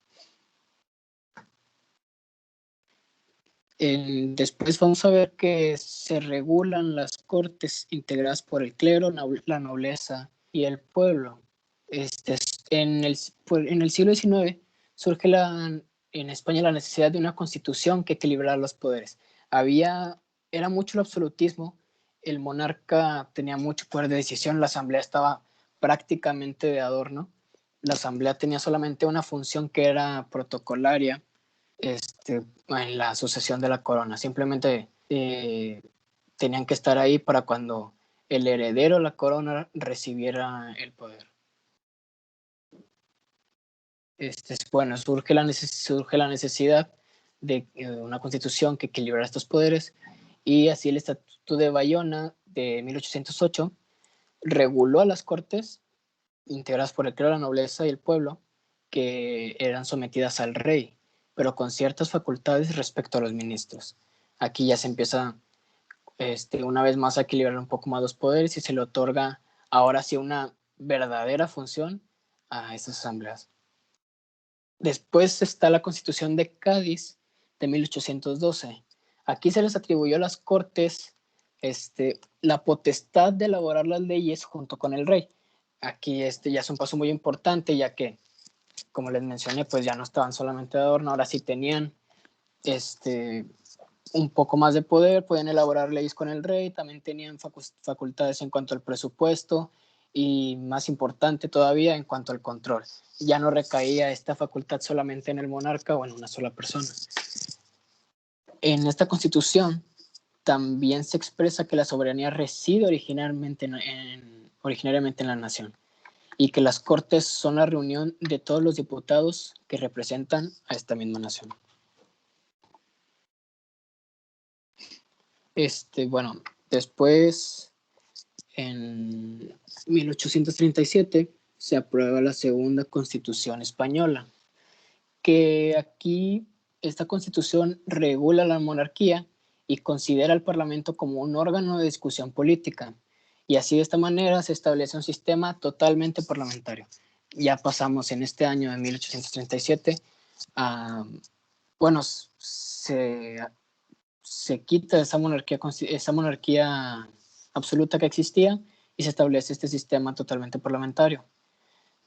Después vamos a ver que se regulan las cortes integradas por el clero, la nobleza y el pueblo. En el siglo XIX surge en España la necesidad de una constitución que equilibrara los poderes. Era mucho el absolutismo, el monarca tenía mucho poder de decisión, la asamblea estaba prácticamente de adorno, la asamblea tenía solamente una función que era protocolaria, en la sucesión de la corona. Simplemente tenían que estar ahí para cuando el heredero de la corona recibiera el poder. Bueno, surge la necesidad de una constitución que equilibrara estos poderes, y así el Estatuto de Bayona de 1808 reguló a las cortes integradas por el clero, la nobleza y el pueblo, que eran sometidas al rey, pero con ciertas facultades respecto a los ministros. Aquí ya se empieza una vez más a equilibrar un poco más los poderes y se le otorga ahora sí una verdadera función a estas asambleas. Después está la Constitución de Cádiz de 1812. Aquí se les atribuyó a las cortes la potestad de elaborar las leyes junto con el rey. Aquí ya es un paso muy importante, ya que, como les mencioné, pues ya no estaban solamente de adorno, ahora sí tenían un poco más de poder, podían elaborar leyes con el rey, también tenían facultades en cuanto al presupuesto y, más importante todavía, en cuanto al control. Ya no recaía esta facultad solamente en el monarca o en una sola persona. En esta constitución también se expresa que la soberanía reside originariamente en la nación y que las cortes son la reunión de todos los diputados que representan a esta misma nación. Bueno, después, en 1837, se aprueba la segunda Constitución española, que aquí esta Constitución regula la monarquía y considera al Parlamento como un órgano de discusión política. Y así, de esta manera, se establece un sistema totalmente parlamentario. Ya pasamos en este año de 1837 a, bueno, se quita esa monarquía absoluta que existía y se establece este sistema totalmente parlamentario.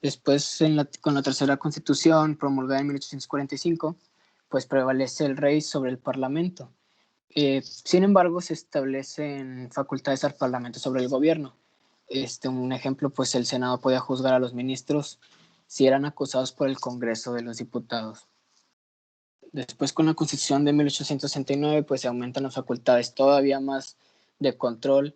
Después, con la tercera constitución promulgada en 1845, pues prevalece el rey sobre el parlamento. Sin embargo, se establecen facultades al parlamento sobre el gobierno. Un ejemplo, pues el Senado podía juzgar a los ministros si eran acusados por el Congreso de los Diputados. Después, con la Constitución de 1869, pues se aumentan las facultades todavía más de control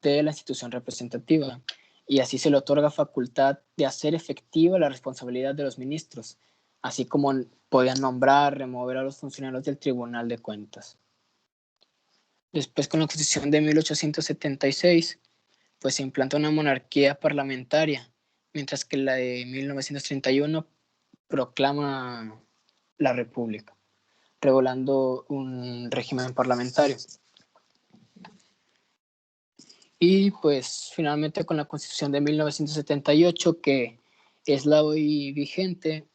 de la institución representativa, y así se le otorga facultad de hacer efectiva la responsabilidad de los ministros, así como podían nombrar, remover a los funcionarios del Tribunal de Cuentas. Después, con la Constitución de 1876, pues se implanta una monarquía parlamentaria, mientras que la de 1931 proclama la República, regulando un régimen parlamentario. Y pues finalmente, con la Constitución de 1978, que es la hoy vigente,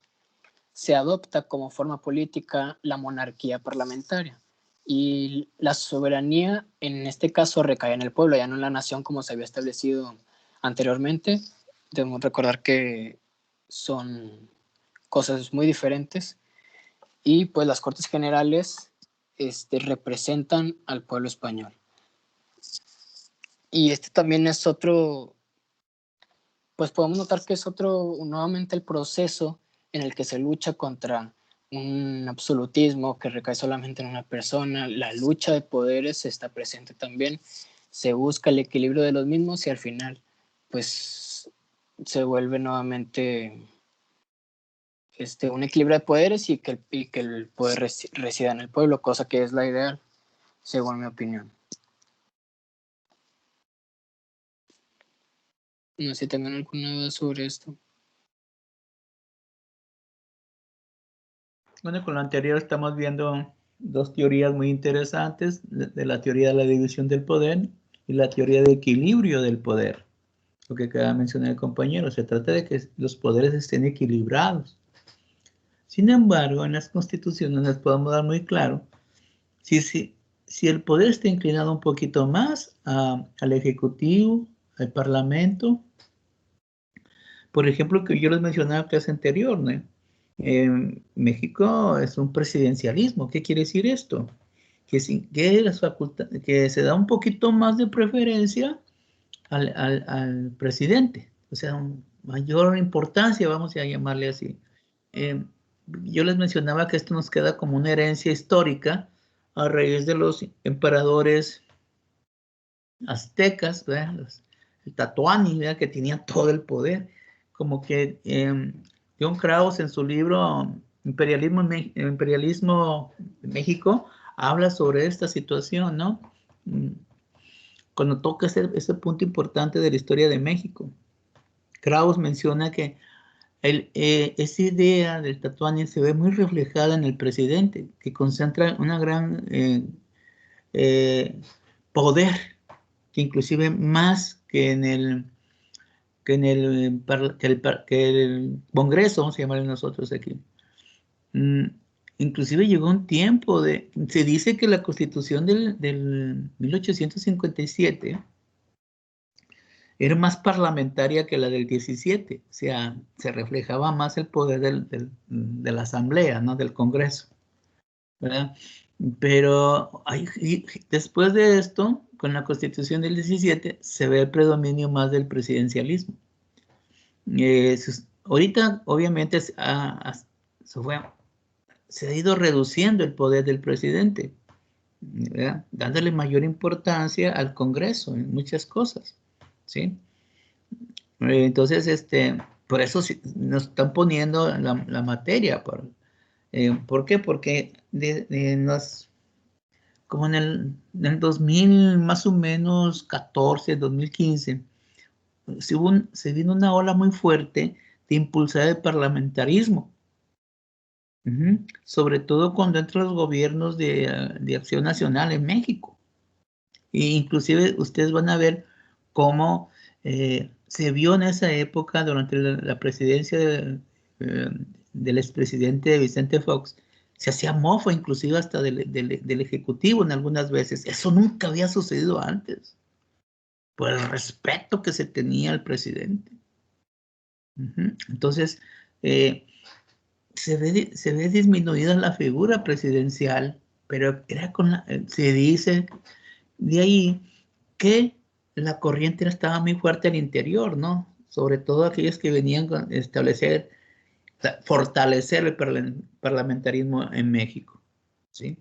se adopta como forma política la monarquía parlamentaria. Y la soberanía, en este caso, recae en el pueblo, ya no en la nación como se había establecido anteriormente. Debemos recordar que son cosas muy diferentes. Y pues las Cortes Generales representan al pueblo español. Y también es otro, pues podemos notar que es nuevamente el proceso en el que se lucha contra un absolutismo que recae solamente en una persona. La lucha de poderes está presente también, se busca el equilibrio de los mismos y al final pues se vuelve nuevamente un equilibrio de poderes y que el poder resida en el pueblo, cosa que es la ideal, según mi opinión. No sé si tengan alguna duda sobre esto. Bueno, con lo anterior estamos viendo dos teorías muy interesantes, de la teoría de la división del poder y la teoría de equilibrio del poder. lo que acaba de mencionar el compañero. Se trata de que los poderes estén equilibrados. Sin embargo, en las constituciones les podemos dar muy claro si el poder está inclinado un poquito más al Ejecutivo, al Parlamento. Por ejemplo, que yo les mencionaba en la clase anterior, ¿no? En México es un presidencialismo. ¿Qué quiere decir esto? Que se da un poquito más de preferencia al presidente, o sea, mayor importancia, vamos a llamarle así. Eh, yo les mencionaba que esto nos queda como una herencia histórica a raíz de los emperadores aztecas, el Tlatoani, ¿verdad? Que tenía todo el poder. Como que John Krauss en su libro Imperialismo de México habla sobre esta situación, ¿no? Cuando toca ese punto importante de la historia de México. Krauss menciona que esa idea del Tlatoani se ve muy reflejada en el presidente, que concentra una gran poder, que inclusive más que el Congreso, vamos a llamarle nosotros aquí. Inclusive llegó un tiempo se dice que la Constitución del 1857 era más parlamentaria que la del 17, o sea, se reflejaba más el poder de la Asamblea, ¿no? Del Congreso, ¿verdad? Pero después de esto, con la Constitución del 17, se ve el predominio más del presidencialismo. Ahorita, obviamente, se ha ido reduciendo el poder del presidente, ¿verdad? Dándole mayor importancia al Congreso en muchas cosas, ¿sí? Entonces, por eso nos están poniendo la materia. ¿Por qué? Porque como en el 2000, más o menos 14, 2015, se vino una ola muy fuerte de impulsar el parlamentarismo. Sobre todo cuando entran los gobiernos de Acción Nacional en México. E inclusive ustedes van a ver cómo se vio en esa época, durante la presidencia del expresidente Vicente Fox, se hacía mofa inclusive hasta del Ejecutivo en algunas veces. Eso nunca había sucedido antes, por el respeto que se tenía al presidente. Entonces, se ve disminuida la figura presidencial, pero se dice de ahí que la corriente estaba muy fuerte al interior, ¿no? Sobre todo aquellos que venían a fortalecer el parlamentarismo en México, ¿sí?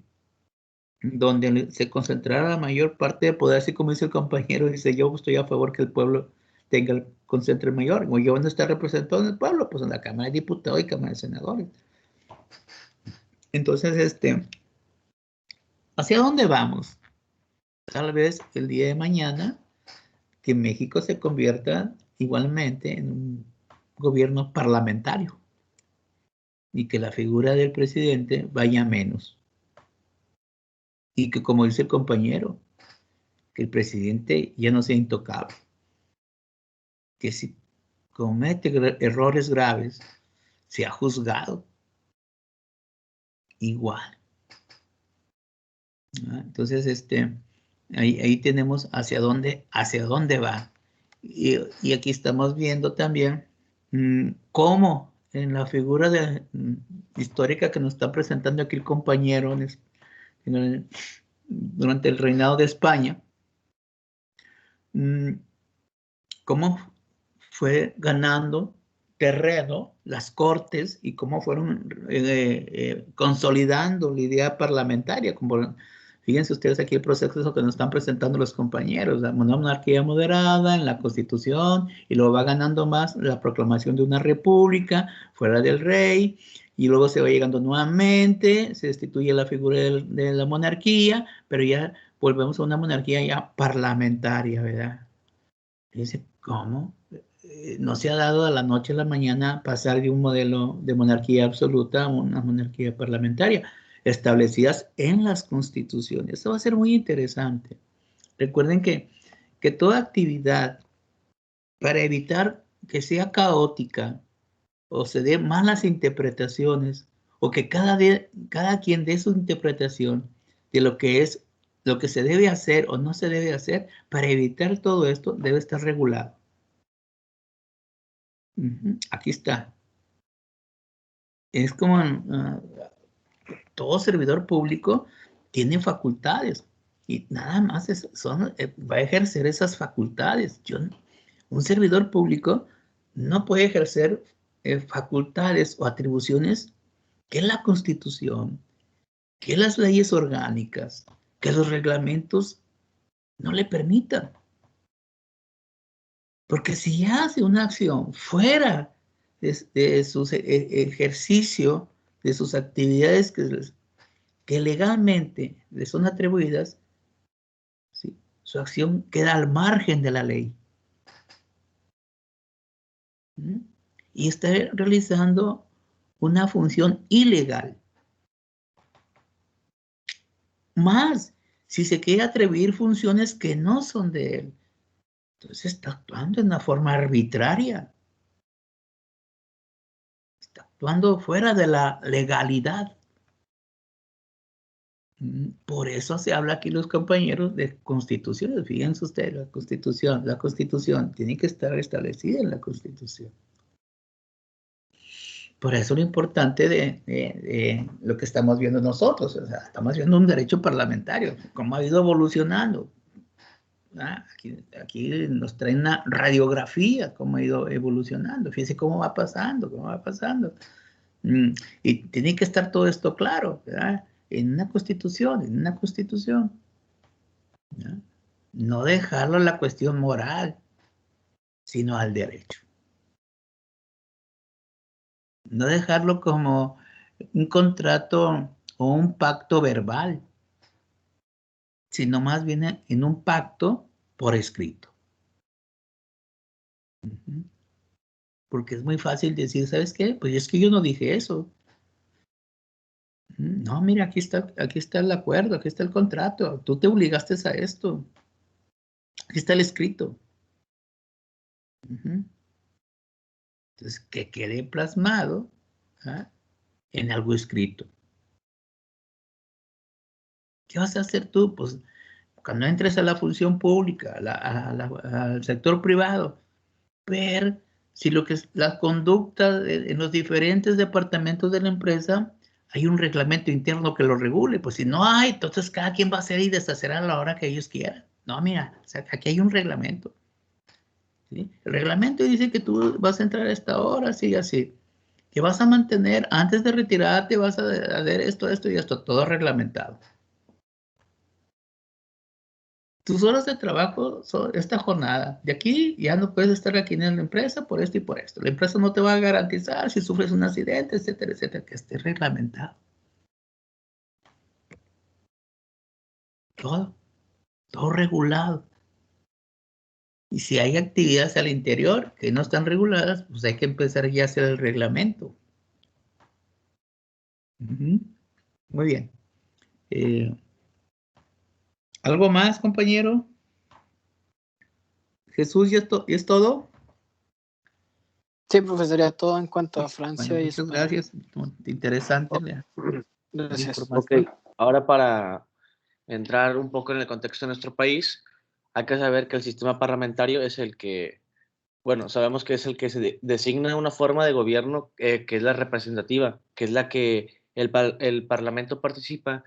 Donde se concentrara la mayor parte de poder, así como dice el compañero, dice, yo estoy a favor que el pueblo concentre mayor, como yo no está representado en el pueblo, pues en la Cámara de Diputados y Cámara de Senadores. Entonces, ¿hacia dónde vamos? Tal vez el día de mañana que México se convierta igualmente en un gobierno parlamentario y que la figura del presidente vaya menos. Y que, como dice el compañero, que el presidente ya no sea intocable. Que si comete errores graves, sea juzgado igual. Entonces, ahí tenemos hacia dónde va. Y aquí estamos viendo también cómo en la figura histórica que nos está presentando aquí el compañero durante el reinado de España, cómo fue ganando terreno las cortes y cómo fueron consolidando la idea parlamentaria. Fíjense ustedes aquí el proceso que nos están presentando los compañeros, una monarquía moderada en la Constitución, y luego va ganando más la proclamación de una república fuera del rey, y luego se va llegando nuevamente, se destituye la figura de la monarquía, pero ya volvemos a una monarquía ya parlamentaria, ¿verdad? Dice, ¿cómo? No se ha dado de la noche a la mañana pasar de un modelo de monarquía absoluta a una monarquía parlamentaria, establecidas en las constituciones. Eso va a ser muy interesante. Recuerden que toda actividad para evitar que sea caótica o se den malas interpretaciones o que cada quien dé su interpretación de lo que es, lo que se debe hacer o no se debe hacer, para evitar todo esto debe estar regulado. Aquí está. Es como todo servidor público tiene facultades y nada más va a ejercer esas facultades. Un servidor público no puede ejercer facultades o atribuciones que la Constitución, que las leyes orgánicas, que los reglamentos no le permitan. Porque si hace una acción fuera de su ejercicio, de sus actividades que legalmente le son atribuidas, ¿sí?, su acción queda al margen de la ley. Y está realizando una función ilegal. Más, si se quiere atribuir funciones que no son de él, entonces está actuando de una forma arbitraria. Está actuando fuera de la legalidad. Por eso se habla aquí, los compañeros, de constituciones. Fíjense ustedes, la constitución tiene que estar establecida en la Constitución. Por eso lo importante de lo que estamos viendo nosotros, o sea, estamos viendo un derecho parlamentario, cómo ha ido evolucionando. Aquí nos traen una radiografía, cómo ha ido evolucionando. Fíjense cómo va pasando, cómo va pasando. Y tiene que estar todo esto claro, ¿verdad? En una constitución, ¿ya? No dejarlo a la cuestión moral, sino al derecho. No dejarlo como un contrato o un pacto verbal, sino más bien en un pacto por escrito. Porque es muy fácil decir, ¿sabes qué? Pues es que yo no dije eso. No, mira, aquí está el acuerdo, aquí está el contrato. Tú te obligaste a esto. Aquí está el escrito. Entonces, que quede plasmado en algo escrito. ¿Qué vas a hacer tú? Pues cuando entres a la función pública, al sector privado, ver si lo que es la conducta en los diferentes departamentos de la empresa, hay un reglamento interno que lo regule. Pues si no hay, entonces cada quien va a hacer y deshacer a la hora que ellos quieran. No, mira, o sea, aquí hay un reglamento. ¿Sí? El reglamento dice que tú vas a entrar a esta hora, así, así. Que vas a mantener, antes de retirarte, vas a hacer esto, esto y esto, todo reglamentado. Tus horas de trabajo son esta jornada. De aquí ya no puedes estar aquí en la empresa por esto y por esto. La empresa no te va a garantizar si sufres un accidente, etcétera, etcétera, que esté reglamentado. Todo regulado. Y si hay actividades al interior que no están reguladas, pues hay que empezar ya a hacer el reglamento. Muy bien. ¿Algo más, compañero? Jesús, ¿y esto es todo? Sí, profesor, ya todo en cuanto a Bueno, Francia y muchas España. gracias. Interesante la Gracias. información. Ok, ahora para entrar un poco en el contexto de nuestro país, hay que saber que el sistema parlamentario es el que, bueno, sabemos que es el que se designa una forma de gobierno que es la representativa, que es la que el Parlamento participa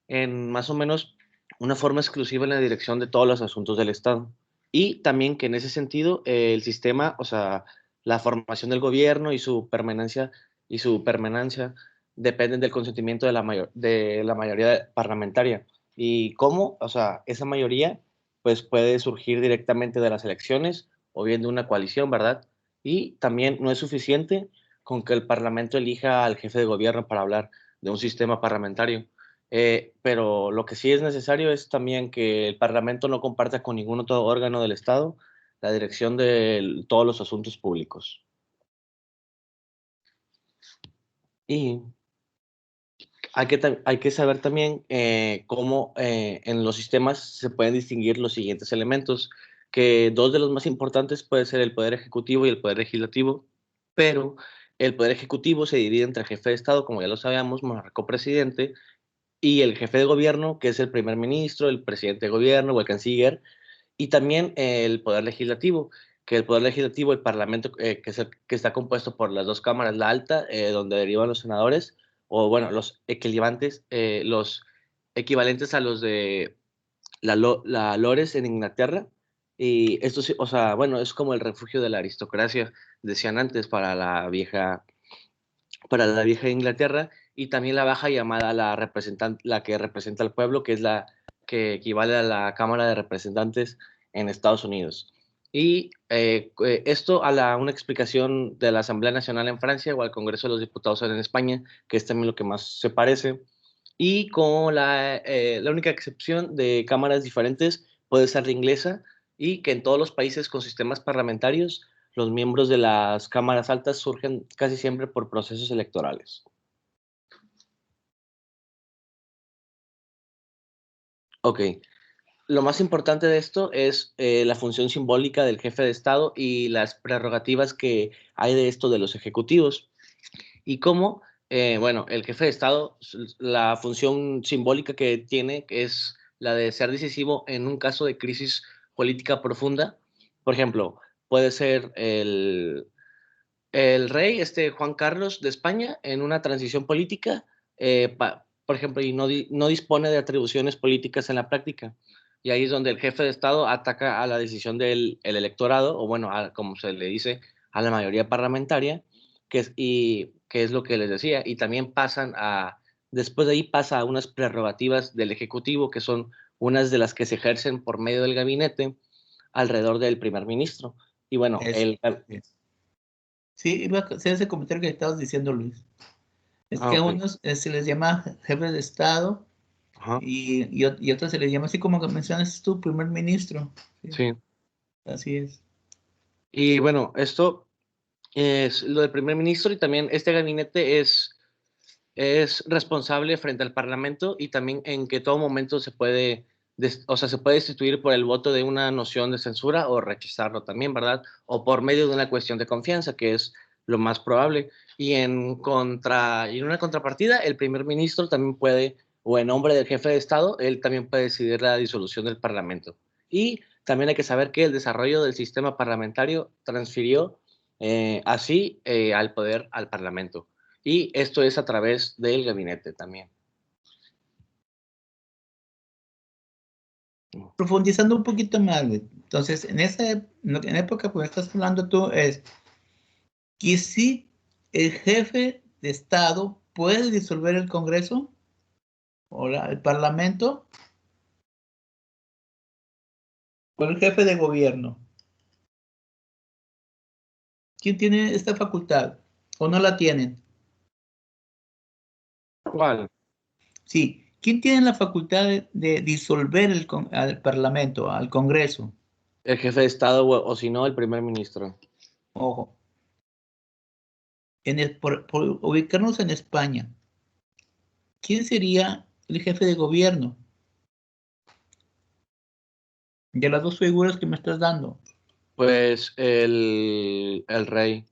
en más o menos una forma exclusiva en la dirección de todos los asuntos del Estado. Y también que en ese sentido el sistema, o sea, la formación del gobierno y su permanencia dependen del consentimiento de la mayoría parlamentaria. Y cómo, o sea, esa mayoría pues puede surgir directamente de las elecciones o bien de una coalición, ¿verdad? Y también no es suficiente con que el Parlamento elija al jefe de gobierno para hablar de un sistema parlamentario. Pero lo que sí es necesario es también que el Parlamento no comparta con ningún otro órgano del Estado la dirección de todos los asuntos públicos. Y hay que saber también cómo en los sistemas se pueden distinguir los siguientes elementos, que dos de los más importantes puede ser el Poder Ejecutivo y el Poder Legislativo, pero el Poder Ejecutivo se divide entre el jefe de Estado, como ya lo sabíamos, monarca o presidente, y el jefe de gobierno, que es el primer ministro, el presidente de gobierno o el canciller, y también el Poder Legislativo, que el Poder Legislativo, el Parlamento, que está compuesto por las dos cámaras, la alta, donde derivan los senadores, o bueno, los equivalentes a los de la Lores en Inglaterra. Y esto sí, o sea, bueno, es como el refugio de la aristocracia, decían antes, para la vieja Inglaterra, y también la baja llamada la que representa al pueblo, que es la que equivale a la Cámara de Representantes en Estados Unidos. Y esto una explicación de la Asamblea Nacional en Francia o al Congreso de los Diputados en España, que es también lo que más se parece. Y con la única excepción de cámaras diferentes puede ser la inglesa, y que en todos los países con sistemas parlamentarios los miembros de las cámaras altas surgen casi siempre por procesos electorales. Ok, lo más importante de esto es la función simbólica del jefe de Estado y las prerrogativas que hay de esto de los ejecutivos. Y cómo, bueno, el jefe de Estado, la función simbólica que tiene es la de ser decisivo en un caso de crisis política profunda. Por ejemplo, puede ser el rey, Juan Carlos de España, en una transición política, por ejemplo, y no dispone de atribuciones políticas en la práctica. Y ahí es donde el jefe de Estado ataca a la decisión del electorado, o bueno, como se le dice, a la mayoría parlamentaria, que es lo que les decía. Y también después de ahí pasa a unas prerrogativas del Ejecutivo, que son unas de las que se ejercen por medio del gabinete alrededor del primer ministro. Y bueno, Es, sí, iba a hacer ese comentario que estabas diciendo, Luis. Es que a ok. unos se les llama jefe de Estado Ajá, y otros se les llama así como que mencionas tú, primer ministro. Sí, sí. así es. Y bueno, esto es lo del primer ministro, y también este gabinete es responsable frente al Parlamento, y también en que todo momento o sea, se puede destituir por el voto de una noción de censura o rechazarlo también, ¿verdad? O por medio de una cuestión de confianza, que es lo más probable. Y en una contrapartida, el primer ministro también puede, o en nombre del jefe de Estado, él también puede decidir la disolución del Parlamento. Y también hay que saber que el desarrollo del sistema parlamentario transfirió así al poder al Parlamento. Y esto es a través del gabinete también. Profundizando un poquito más, güey. Entonces, en la época que estás hablando tú, es que si el jefe de Estado puede disolver el Congreso o el Parlamento o el jefe de gobierno. ¿Quién tiene esta facultad? ¿O no la tienen? ¿Cuál? Sí. ¿Quién tiene la facultad de disolver al Parlamento, al Congreso? El jefe de Estado o si no, el primer ministro. Ojo. Por ubicarnos en España, ¿quién sería el jefe de gobierno? De las dos figuras que me estás dando. Pues el rey.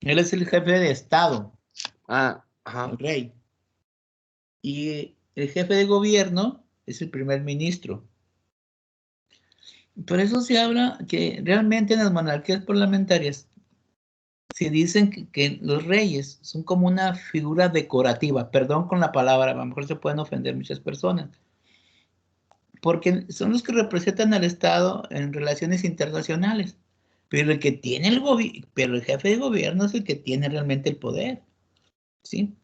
Él es el jefe de Estado, Ah, el ajá. rey. Y el jefe de gobierno es el primer ministro. Por eso se habla que realmente en las monarquías parlamentarias se dicen que los reyes son como una figura decorativa. Perdón con la palabra, a lo mejor se pueden ofender muchas personas. Porque son los que representan al Estado en relaciones internacionales. Pero pero el jefe de gobierno es el que tiene realmente el poder. ¿Sí?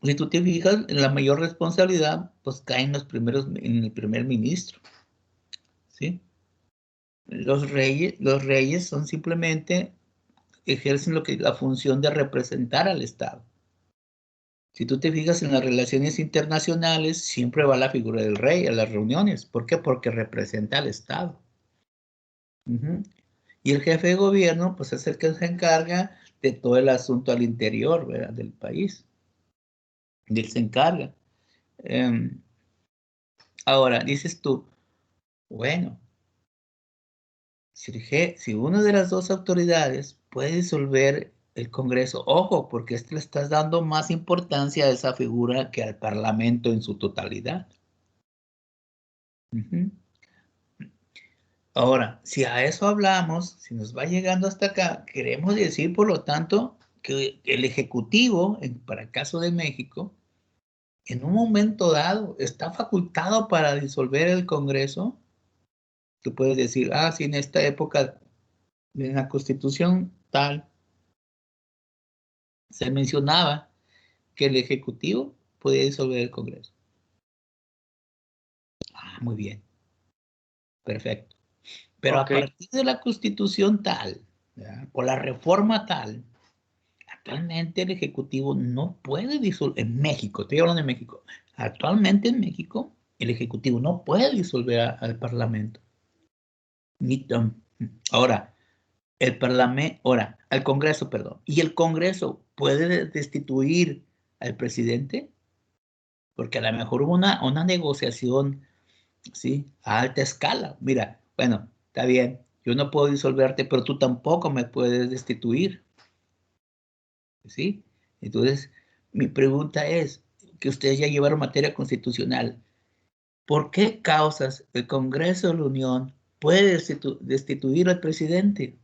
Si tú te fijas, la mayor responsabilidad pues cae en el primer ministro, ¿sí? Los reyes son simplemente ejercen la función de representar al Estado. Si tú te fijas en las relaciones internacionales, siempre va la figura del rey a las reuniones. ¿Por qué? Porque representa al Estado. Uh-huh. Y el jefe de gobierno, pues es el que se encarga de todo el asunto al interior, ¿verdad? Del país. Y él se encarga. Ahora, dices tú, Bueno, si una de las dos autoridades puede disolver el Congreso, ojo, porque le estás dando más importancia a esa figura que al Parlamento en su totalidad. Ahora, si a eso hablamos, si nos va llegando hasta acá, queremos decir, por lo tanto, que el Ejecutivo, para el caso de México, en un momento dado, está facultado para disolver el Congreso. Tú puedes decir, sí, en esta época, en la Constitución tal, se mencionaba que el Ejecutivo podía disolver el Congreso. Muy bien. Perfecto. Pero a partir de la Constitución tal, ¿verdad?, por la reforma tal, actualmente el Ejecutivo no puede disolver, en México, estoy hablando de México, actualmente en México el Ejecutivo no puede disolver al Parlamento. Ahora, al Congreso, perdón. ¿Y el Congreso puede destituir al presidente? Porque a lo mejor hubo una negociación, ¿sí?, a alta escala. Mira, bueno, está bien, yo no puedo disolverte, pero tú tampoco me puedes destituir. ¿Sí? Entonces, mi pregunta es, que ustedes ya llevaron materia constitucional, ¿por qué causas el Congreso de la Unión puede destituir al presidente?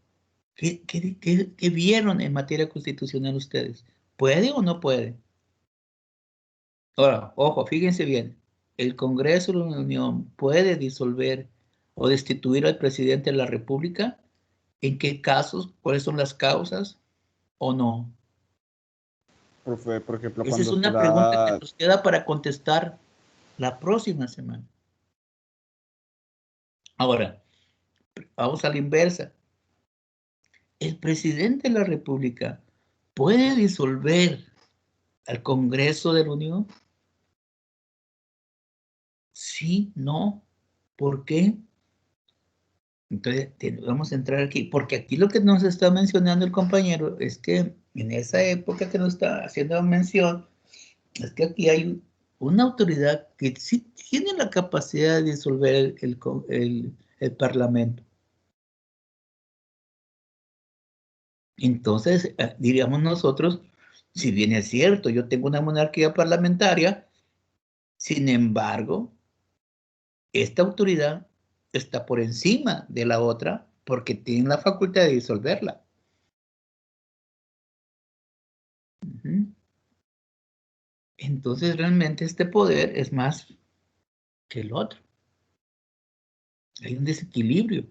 ¿Qué vieron en materia constitucional ustedes? ¿Puede o no puede? Ahora, ojo, fíjense bien, el Congreso de la Unión puede disolver o destituir al presidente de la República. ¿En qué casos? ¿Cuáles son las causas? ¿O no? Profe, por ejemplo, Esa es cuando se una pregunta que da... nos queda para contestar la próxima semana. Ahora, vamos a la inversa. ¿El presidente de la República puede disolver al Congreso de la Unión? Sí, no. ¿Por qué? Entonces, vamos a entrar aquí, porque aquí lo que nos está mencionando el compañero es que en esa época que nos está haciendo mención, es que aquí hay una autoridad que sí tiene la capacidad de disolver el Parlamento. Entonces, diríamos nosotros, si bien es cierto, yo tengo una monarquía parlamentaria, sin embargo, esta autoridad está por encima de la otra porque tiene la facultad de disolverla. Entonces, realmente este poder es más que el otro. Hay un desequilibrio.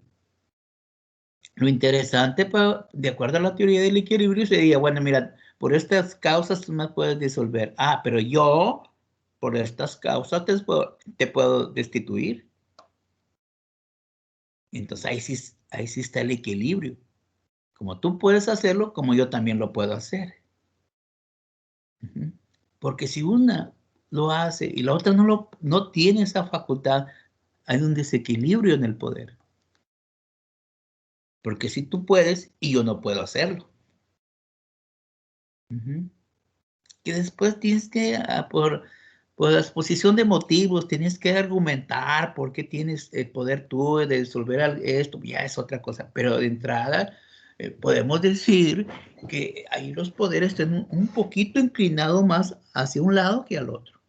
Lo interesante, de acuerdo a la teoría del equilibrio, sería, bueno, mira, por estas causas tú me puedes disolver. Pero yo, por estas causas, te puedo destituir. Entonces ahí sí está el equilibrio. Como tú puedes hacerlo, como yo también lo puedo hacer. Porque si una lo hace y la otra no tiene esa facultad, hay un desequilibrio en el poder. Porque si tú puedes y yo no puedo hacerlo. Que después tienes que, por la exposición de motivos, tienes que argumentar por qué tienes el poder tú de resolver esto, ya es otra cosa. Pero de entrada, podemos decir que ahí los poderes están un poquito inclinados más hacia un lado que al otro.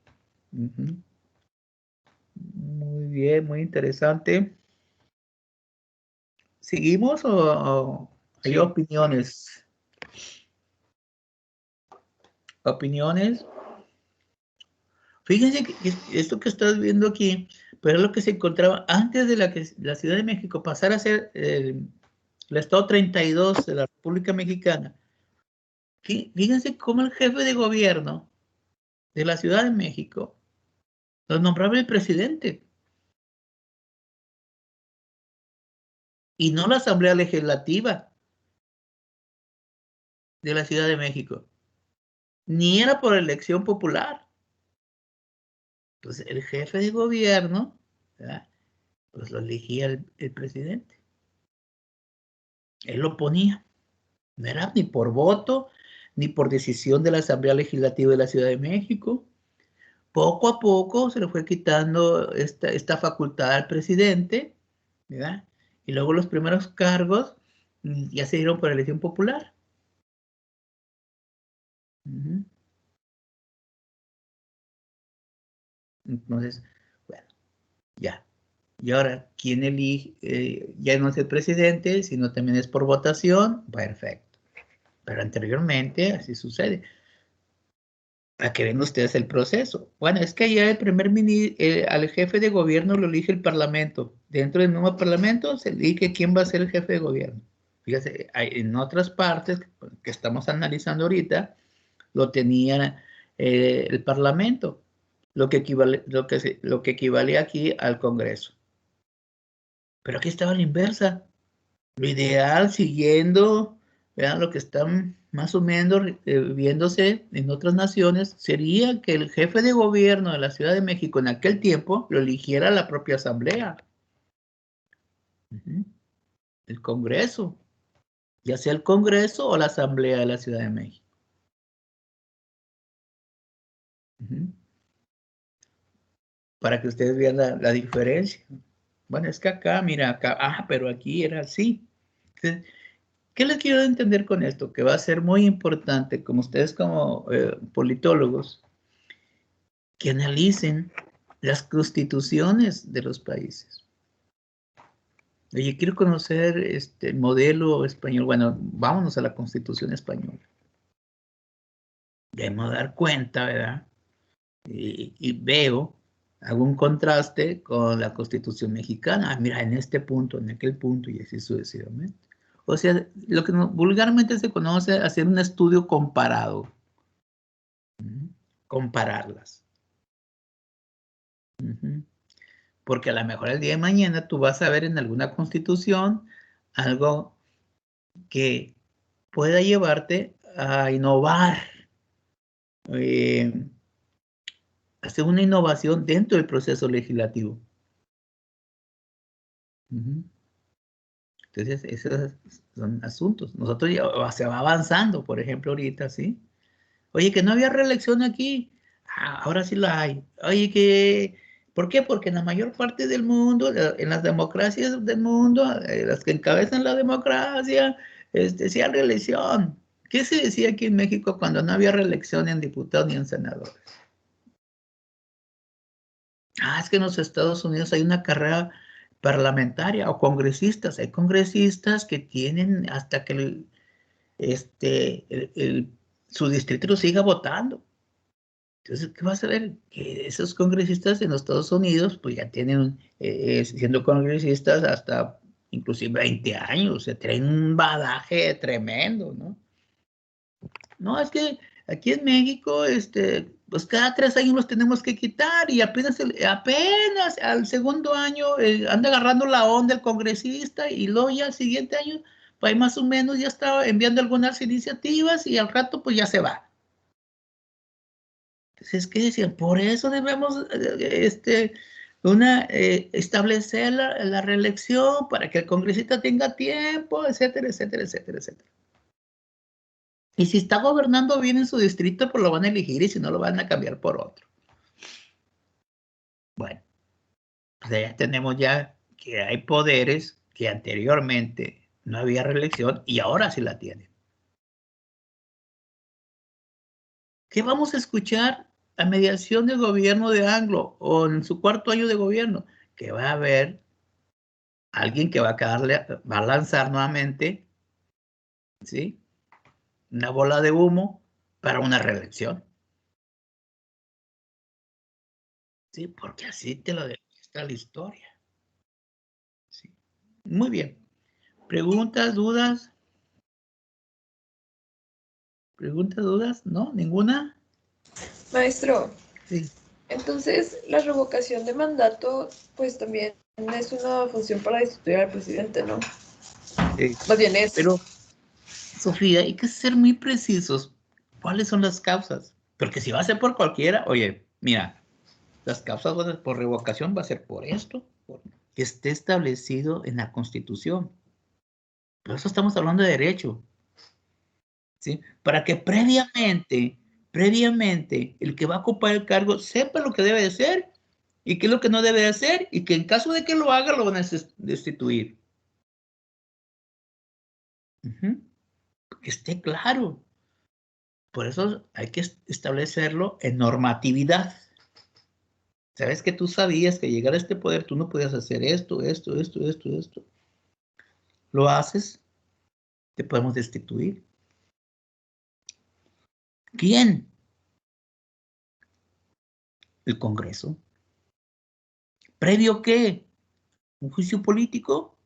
Muy bien, muy interesante. ¿Seguimos o hay Sí. opiniones? ¿Opiniones? Fíjense que esto que estás viendo aquí, pero es lo que se encontraba antes de que la Ciudad de México pasara a ser el Estado 32 de la República Mexicana. Fíjense cómo el jefe de gobierno de la Ciudad de México lo nombraba el presidente y no la Asamblea Legislativa de la Ciudad de México, ni era por elección popular. Entonces el jefe de gobierno, ¿verdad?, pues lo elegía el presidente. Él lo ponía. No era ni por voto, ni por decisión de la Asamblea Legislativa de la Ciudad de México. Poco a poco se le fue quitando esta facultad al presidente ¿verdad? Y luego los primeros cargos ya se dieron por elección popular. Uh-huh. Entonces, bueno, ya. Y ahora, ¿quién elige? Ya no es el presidente, sino también es por votación. Perfecto. Pero anteriormente así sucede. Para que vean ustedes el proceso. Bueno, es que ya el primer al jefe de gobierno lo elige el parlamento. Dentro del nuevo parlamento se elige quién va a ser el jefe de gobierno. Fíjate, en otras partes que estamos analizando ahorita, lo tenía el parlamento, lo que equivale aquí al Congreso. Pero aquí estaba la inversa. Lo ideal, siguiendo, vean lo que están más o menos viéndose en otras naciones, sería que el jefe de gobierno de la Ciudad de México en aquel tiempo lo eligiera la propia Asamblea, el Congreso, ya sea el Congreso o la Asamblea de la Ciudad de México. Para que ustedes vean la diferencia. Bueno, es que acá, mira, acá, pero aquí era así. Entonces, ¿qué les quiero entender con esto? Que va a ser muy importante, como ustedes como politólogos, que analicen las constituciones de los países. Oye, quiero conocer el modelo español. Bueno, vámonos a la Constitución española. Debemos dar cuenta, ¿verdad? Y veo, hago un contraste con la Constitución mexicana. Ah, mira, en este punto, en aquel punto, y así sucesivamente. O sea, lo que vulgarmente se conoce, hacer un estudio comparado. Compararlas. Porque a lo mejor el día de mañana tú vas a ver en alguna constitución algo que pueda llevarte a innovar, hacer una innovación dentro del proceso legislativo. Entonces, esos son asuntos. Nosotros ya se va avanzando, por ejemplo, ahorita, ¿sí? Oye, que no había reelección aquí. Ahora sí la hay. Oye, ¿por qué? Porque en la mayor parte del mundo, en las democracias del mundo, las que encabezan la democracia, sí hay reelección. ¿Qué se decía aquí en México cuando no había reelección en diputados ni en senadores? Es que en los Estados Unidos hay una carrera parlamentaria o congresistas. Hay congresistas que tienen hasta que su distrito siga votando. Entonces, ¿qué vas a ver? Que esos congresistas en los Estados Unidos, pues ya tienen, siendo congresistas hasta inclusive 20 años, se traen un badaje tremendo, ¿no? No, es que aquí en México, pues cada 3 años los tenemos que quitar y apenas al segundo año anda agarrando la onda el congresista y luego ya al siguiente año, pues más o menos ya está enviando algunas iniciativas y al rato pues ya se va. Entonces, ¿qué decían? Por eso debemos establecer la reelección para que el congresista tenga tiempo, etcétera, etcétera, etcétera, etcétera. Y si está gobernando bien en su distrito, pues lo van a elegir y si no, lo van a cambiar por otro. Bueno, pues ya tenemos ya que hay poderes que anteriormente no había reelección y ahora sí la tienen. ¿Qué vamos a escuchar a mediación del gobierno de AMLO o en su 4º año de gobierno? Que va a haber alguien que va a lanzar nuevamente, ¿sí? Una bola de humo para una reelección. Sí, porque así te lo demuestra la historia. Sí. Muy bien. ¿Preguntas, dudas? ¿Preguntas, dudas? ¿No? ¿Ninguna? Maestro, Sí. entonces la revocación de mandato, pues también es una función para destituir al presidente, ¿no? Sí. Más bien es. Pero, Sofía, hay que ser muy precisos. ¿Cuáles son las causas? Porque si va a ser por cualquiera, oye, mira, las causas por revocación va a ser por esto, que esté establecido en la Constitución. Por eso estamos hablando de derecho. ¿Sí? Para que previamente, el que va a ocupar el cargo sepa lo que debe de ser ¿Y qué es lo que no debe hacer? Y que en caso de que lo haga, lo van a destituir. Que esté claro. Por eso hay que establecerlo en normatividad. Sabes que tú sabías que llegar a este poder tú no podías hacer esto. Lo haces, te podemos destituir. ¿Quién? El Congreso. ¿Previo qué? ¿Un juicio político?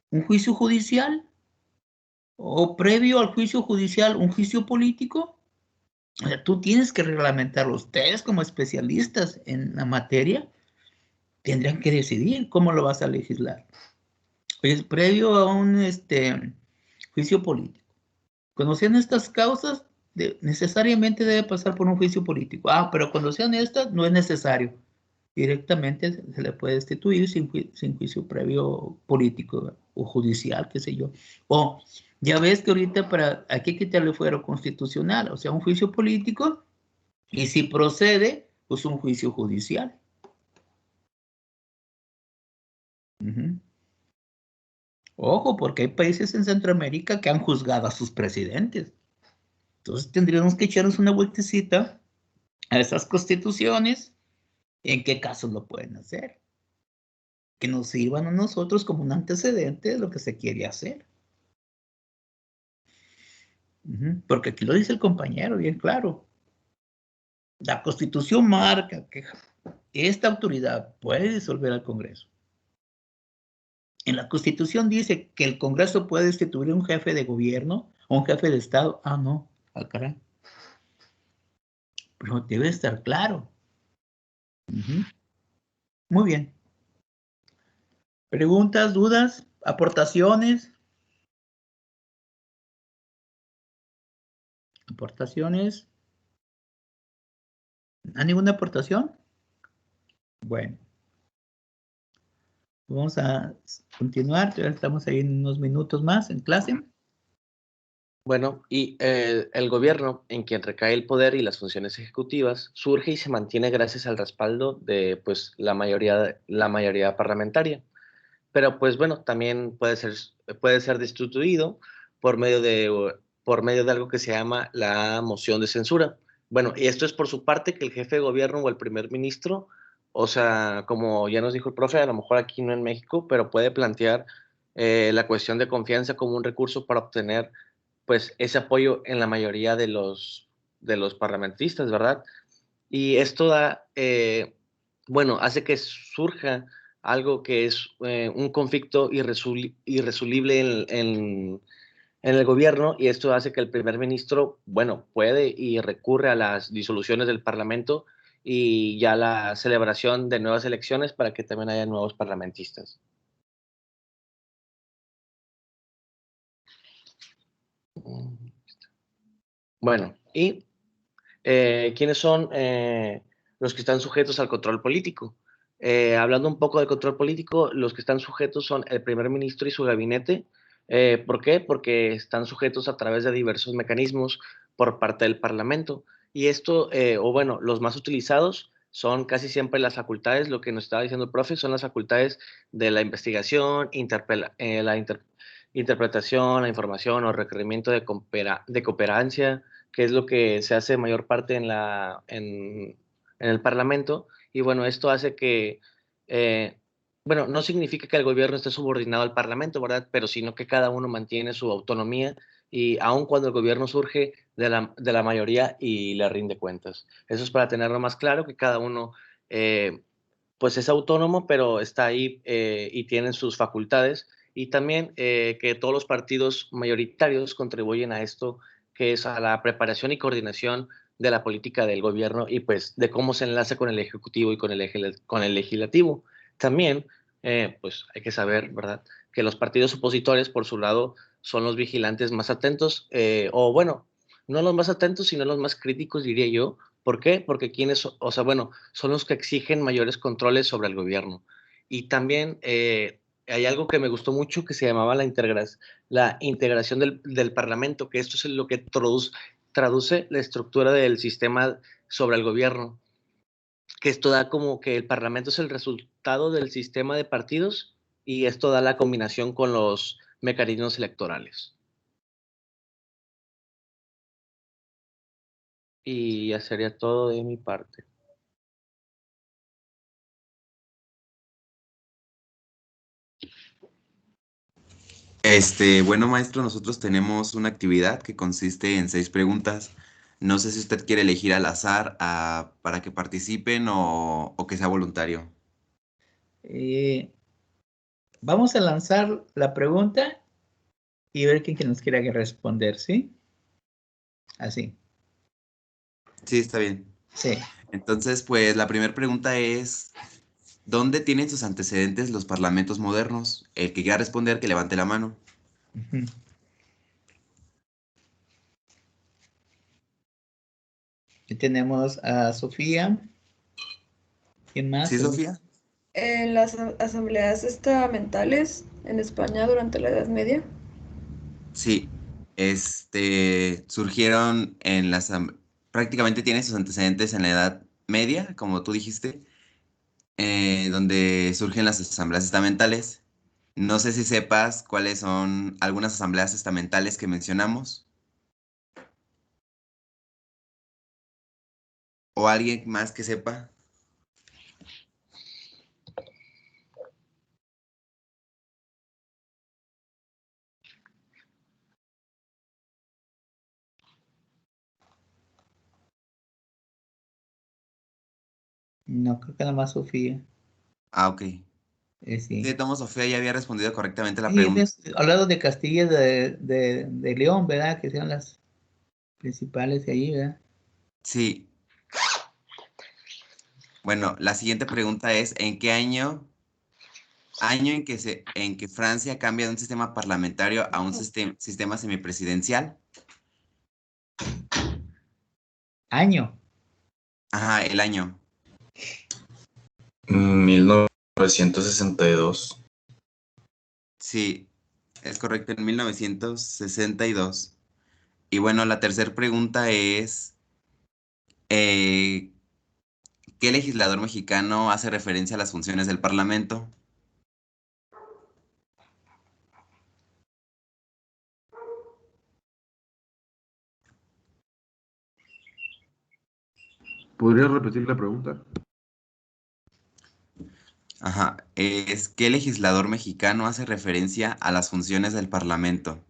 ¿Un juicio judicial? ¿O previo al juicio judicial un juicio político? O sea, tú tienes que reglamentarlo. Ustedes como especialistas en la materia tendrían que decidir cómo lo vas a legislar. Pues previo a un juicio político. Conociendo estas causas, necesariamente debe pasar por un juicio político. Pero cuando sean estas, no es necesario. Directamente se le puede destituir sin juicio previo político o judicial, qué sé yo. O ya ves que ahorita hay que quitarle fuero constitucional, o sea, un juicio político, y si procede, pues un juicio judicial. Ojo, porque hay países en Centroamérica que han juzgado a sus presidentes. Entonces tendríamos que echarnos una vueltecita a esas constituciones, en qué casos lo pueden hacer. Que nos sirvan a nosotros como un antecedente de lo que se quiere hacer. Porque aquí lo dice el compañero bien claro. La Constitución marca que esta autoridad puede disolver al Congreso. En la Constitución dice que el Congreso puede destituir a un jefe de gobierno o un jefe de Estado. No, caray. Pero debe estar claro. Muy bien. ¿Preguntas, dudas, aportaciones? ¿Aportaciones? ¿Hay ninguna aportación? Bueno. Vamos a continuar. Ya estamos ahí en unos minutos más en clase. Bueno, y el gobierno, en quien recae el poder y las funciones ejecutivas, surge y se mantiene gracias al respaldo de pues, la mayoría parlamentaria. Pero pues bueno, también puede ser destituido por medio de algo que se llama la moción de censura. Bueno, y esto es por su parte que el jefe de gobierno o el primer ministro, o sea, como ya nos dijo el profe, a lo mejor aquí no en México, pero puede plantear la cuestión de confianza como un recurso para obtener pues ese apoyo en la mayoría de los parlamentaristas, ¿verdad? Y esto bueno, hace que surja algo que es un conflicto irresoluble en el gobierno, y esto hace que el primer ministro, bueno, puede y recurre a las disoluciones del parlamento y ya la celebración de nuevas elecciones para que también haya nuevos parlamentistas. Bueno, y ¿quiénes son los que están sujetos al control político? Hablando un poco del control político, los que están sujetos son el primer ministro y su gabinete. ¿Por qué? Porque están sujetos a través de diversos mecanismos por parte del Parlamento. Y esto, o bueno, los más utilizados son casi siempre las facultades, lo que nos estaba diciendo el profe, son las facultades de la investigación, interpretación, la información o requerimiento de cooperancia, que es lo que se hace mayor parte en el Parlamento. Y bueno, esto hace que, bueno, no significa que el gobierno esté subordinado al Parlamento, ¿verdad? Pero sino que cada uno mantiene su autonomía y aun cuando el gobierno surge de la mayoría y le rinde cuentas. Eso es para tenerlo más claro, que cada uno pues es autónomo, pero está ahí y tiene sus facultades. Y también que todos los partidos mayoritarios contribuyen a esto, que es a la preparación y coordinación de la política del gobierno y pues de cómo se enlaza con el ejecutivo y con el legislativo. También, pues hay que saber, ¿verdad?, que los partidos opositores, por su lado, son los vigilantes más atentos, o bueno, no los más atentos, sino los más críticos, diría yo. ¿Por qué? Porque o sea, bueno, son los que exigen mayores controles sobre el gobierno. Y también hay algo que me gustó mucho que se llamaba la integración del Parlamento, que esto es lo que traduce la estructura del sistema sobre el gobierno. que esto da como que el Parlamento es el resultado del sistema de partidos y esto da la combinación con los mecanismos electorales. Y ya sería todo de mi parte. Bueno, maestro, nosotros tenemos una actividad que consiste en 6 preguntas. No sé si usted quiere elegir al azar para que participen o que sea voluntario. Eh, vamos a lanzar la pregunta y ver quién que nos quiera responder, ¿sí? Así, Sí, está bien. sí. Entonces, pues la primera pregunta es, ¿dónde tienen sus antecedentes los parlamentos modernos? El que quiera responder, que levante la mano. Ujú. Aquí tenemos a Sofía. ¿Quién más? ¿Sí, Sofía? En las asambleas estamentales en España durante la Edad Media. Sí. Surgieron prácticamente tienen sus antecedentes en la Edad Media, como tú dijiste, donde surgen las asambleas estamentales. No sé si sepas cuáles son algunas asambleas estamentales que mencionamos. ¿O alguien más que sepa? No, creo que nada más Sofía. Ah, ok. Sí. Sí, Tomo Sofía ya había respondido correctamente la Sí, pregunta. es hablado de Castilla de León, ¿verdad? Que sean las principales de ahí, ¿verdad? Sí. Bueno, la siguiente pregunta es, ¿en qué año en que Francia cambia de un sistema parlamentario a un sistema semipresidencial? Año. Ajá, el año. 1962. Sí, es correcto, en 1962. Y bueno, la tercera pregunta es, eh, ¿qué legislador mexicano hace referencia a las funciones del Parlamento? ¿Podrías repetir la pregunta? Ajá, ¿qué legislador mexicano hace referencia a las funciones del Parlamento?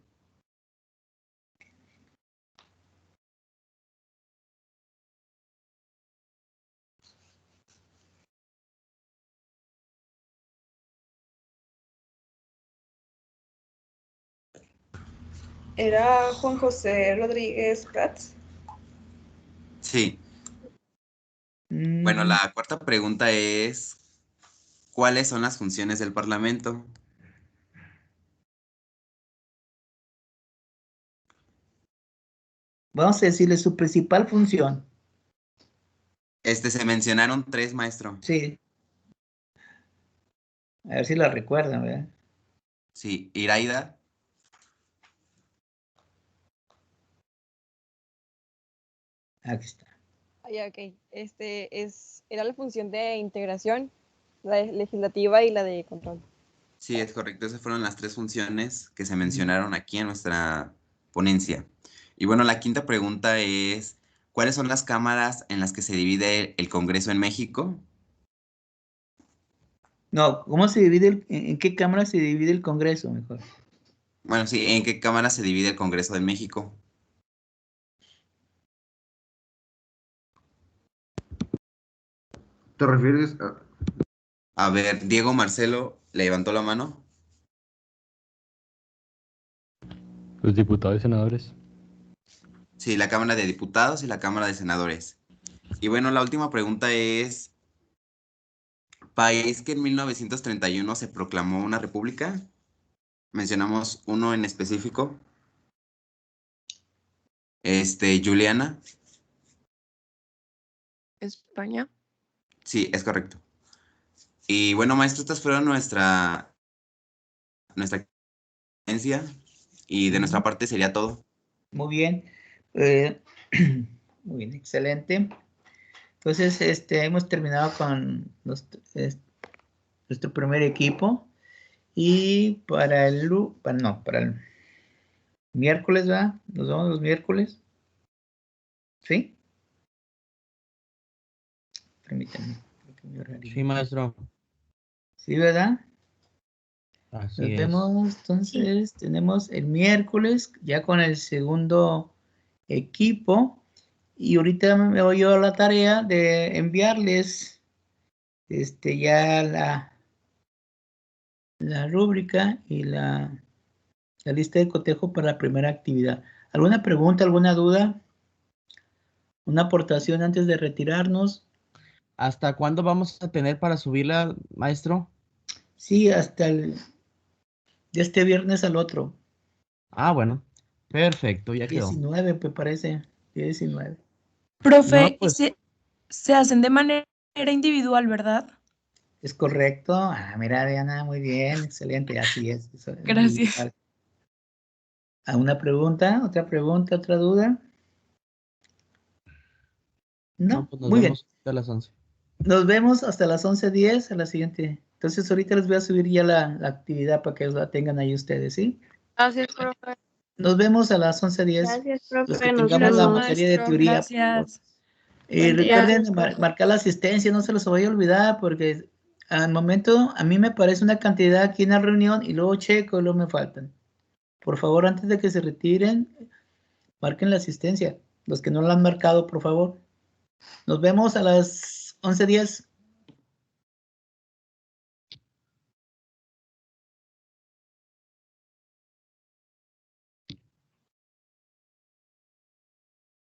Era Juan José Rodríguez Prats. Sí. Bueno, la cuarta pregunta es, ¿cuáles son las funciones del Parlamento? Vamos a decirle su principal función. Se mencionaron 3, maestro. Sí. A ver si la recuerdan, ¿verdad? Sí, Iraida. Aquí está. Ah, ya, ok. Era la función de integración, la legislativa y la de control. Sí, es correcto. Esas fueron las 3 funciones que se mencionaron aquí en nuestra ponencia. Y bueno, la quinta pregunta es, ¿cuáles son las cámaras en las que se divide el Congreso en México? No, ¿cómo se divide en qué cámara se divide el Congreso, mejor? Bueno, sí, ¿en qué cámara se divide el Congreso de México? ¿Te refieres a...? A ver, Diego Marcelo levantó la mano. Los diputados y senadores. Sí, la Cámara de Diputados y la Cámara de Senadores. Y bueno, la última pregunta es, ¿país que en 1931 se proclamó una república? Mencionamos uno en específico. Juliana. España. Sí, es correcto. Y bueno, maestro, estas fueron nuestra experiencia y de nuestra parte sería todo. Muy bien. Muy bien, excelente. Entonces, hemos terminado con nuestro primer equipo. Y para el miércoles, ¿va? Nos vemos los miércoles. ¿Sí? Permítanme. Sí, maestro. ¿Sí, verdad? Así Nos es. vemos, entonces, tenemos el miércoles ya con el segundo equipo. Y ahorita me voy yo a la tarea de enviarles ya la rúbrica y la lista de cotejo para la primera actividad. ¿Alguna pregunta, alguna duda? ¿Una aportación antes de retirarnos? ¿Hasta cuándo vamos a tener para subirla, maestro? Sí, hasta de este viernes al otro. Ah, bueno. Perfecto, ya quedó. 19, me parece. 19. Profe, No, y pues, se hacen de manera individual, ¿verdad? ¿Es correcto? Ah, mira, Diana, muy bien, excelente, así es. Eso es Gracias. individual. ¿Alguna pregunta? ¿Otra pregunta? ¿Otra duda? No, pues nos muy bien. vemos a las 11. Nos vemos hasta las 11:10 a la siguiente. Entonces, ahorita les voy a subir ya la actividad para que la tengan ahí ustedes, ¿sí? Gracias, profe. Nos vemos a las 11:10. Gracias, Los profe. que Nos tengamos la vemos. materia de Maestro, teoría, por favor. gracias. Buen día. Recuerden marcar la asistencia, no se los vaya a olvidar, porque al momento a mí me parece una cantidad aquí en la reunión y luego checo y luego me faltan. Por favor, antes de que se retiren, marquen la asistencia. Los que no la han marcado, por favor. Nos vemos a las 11:10.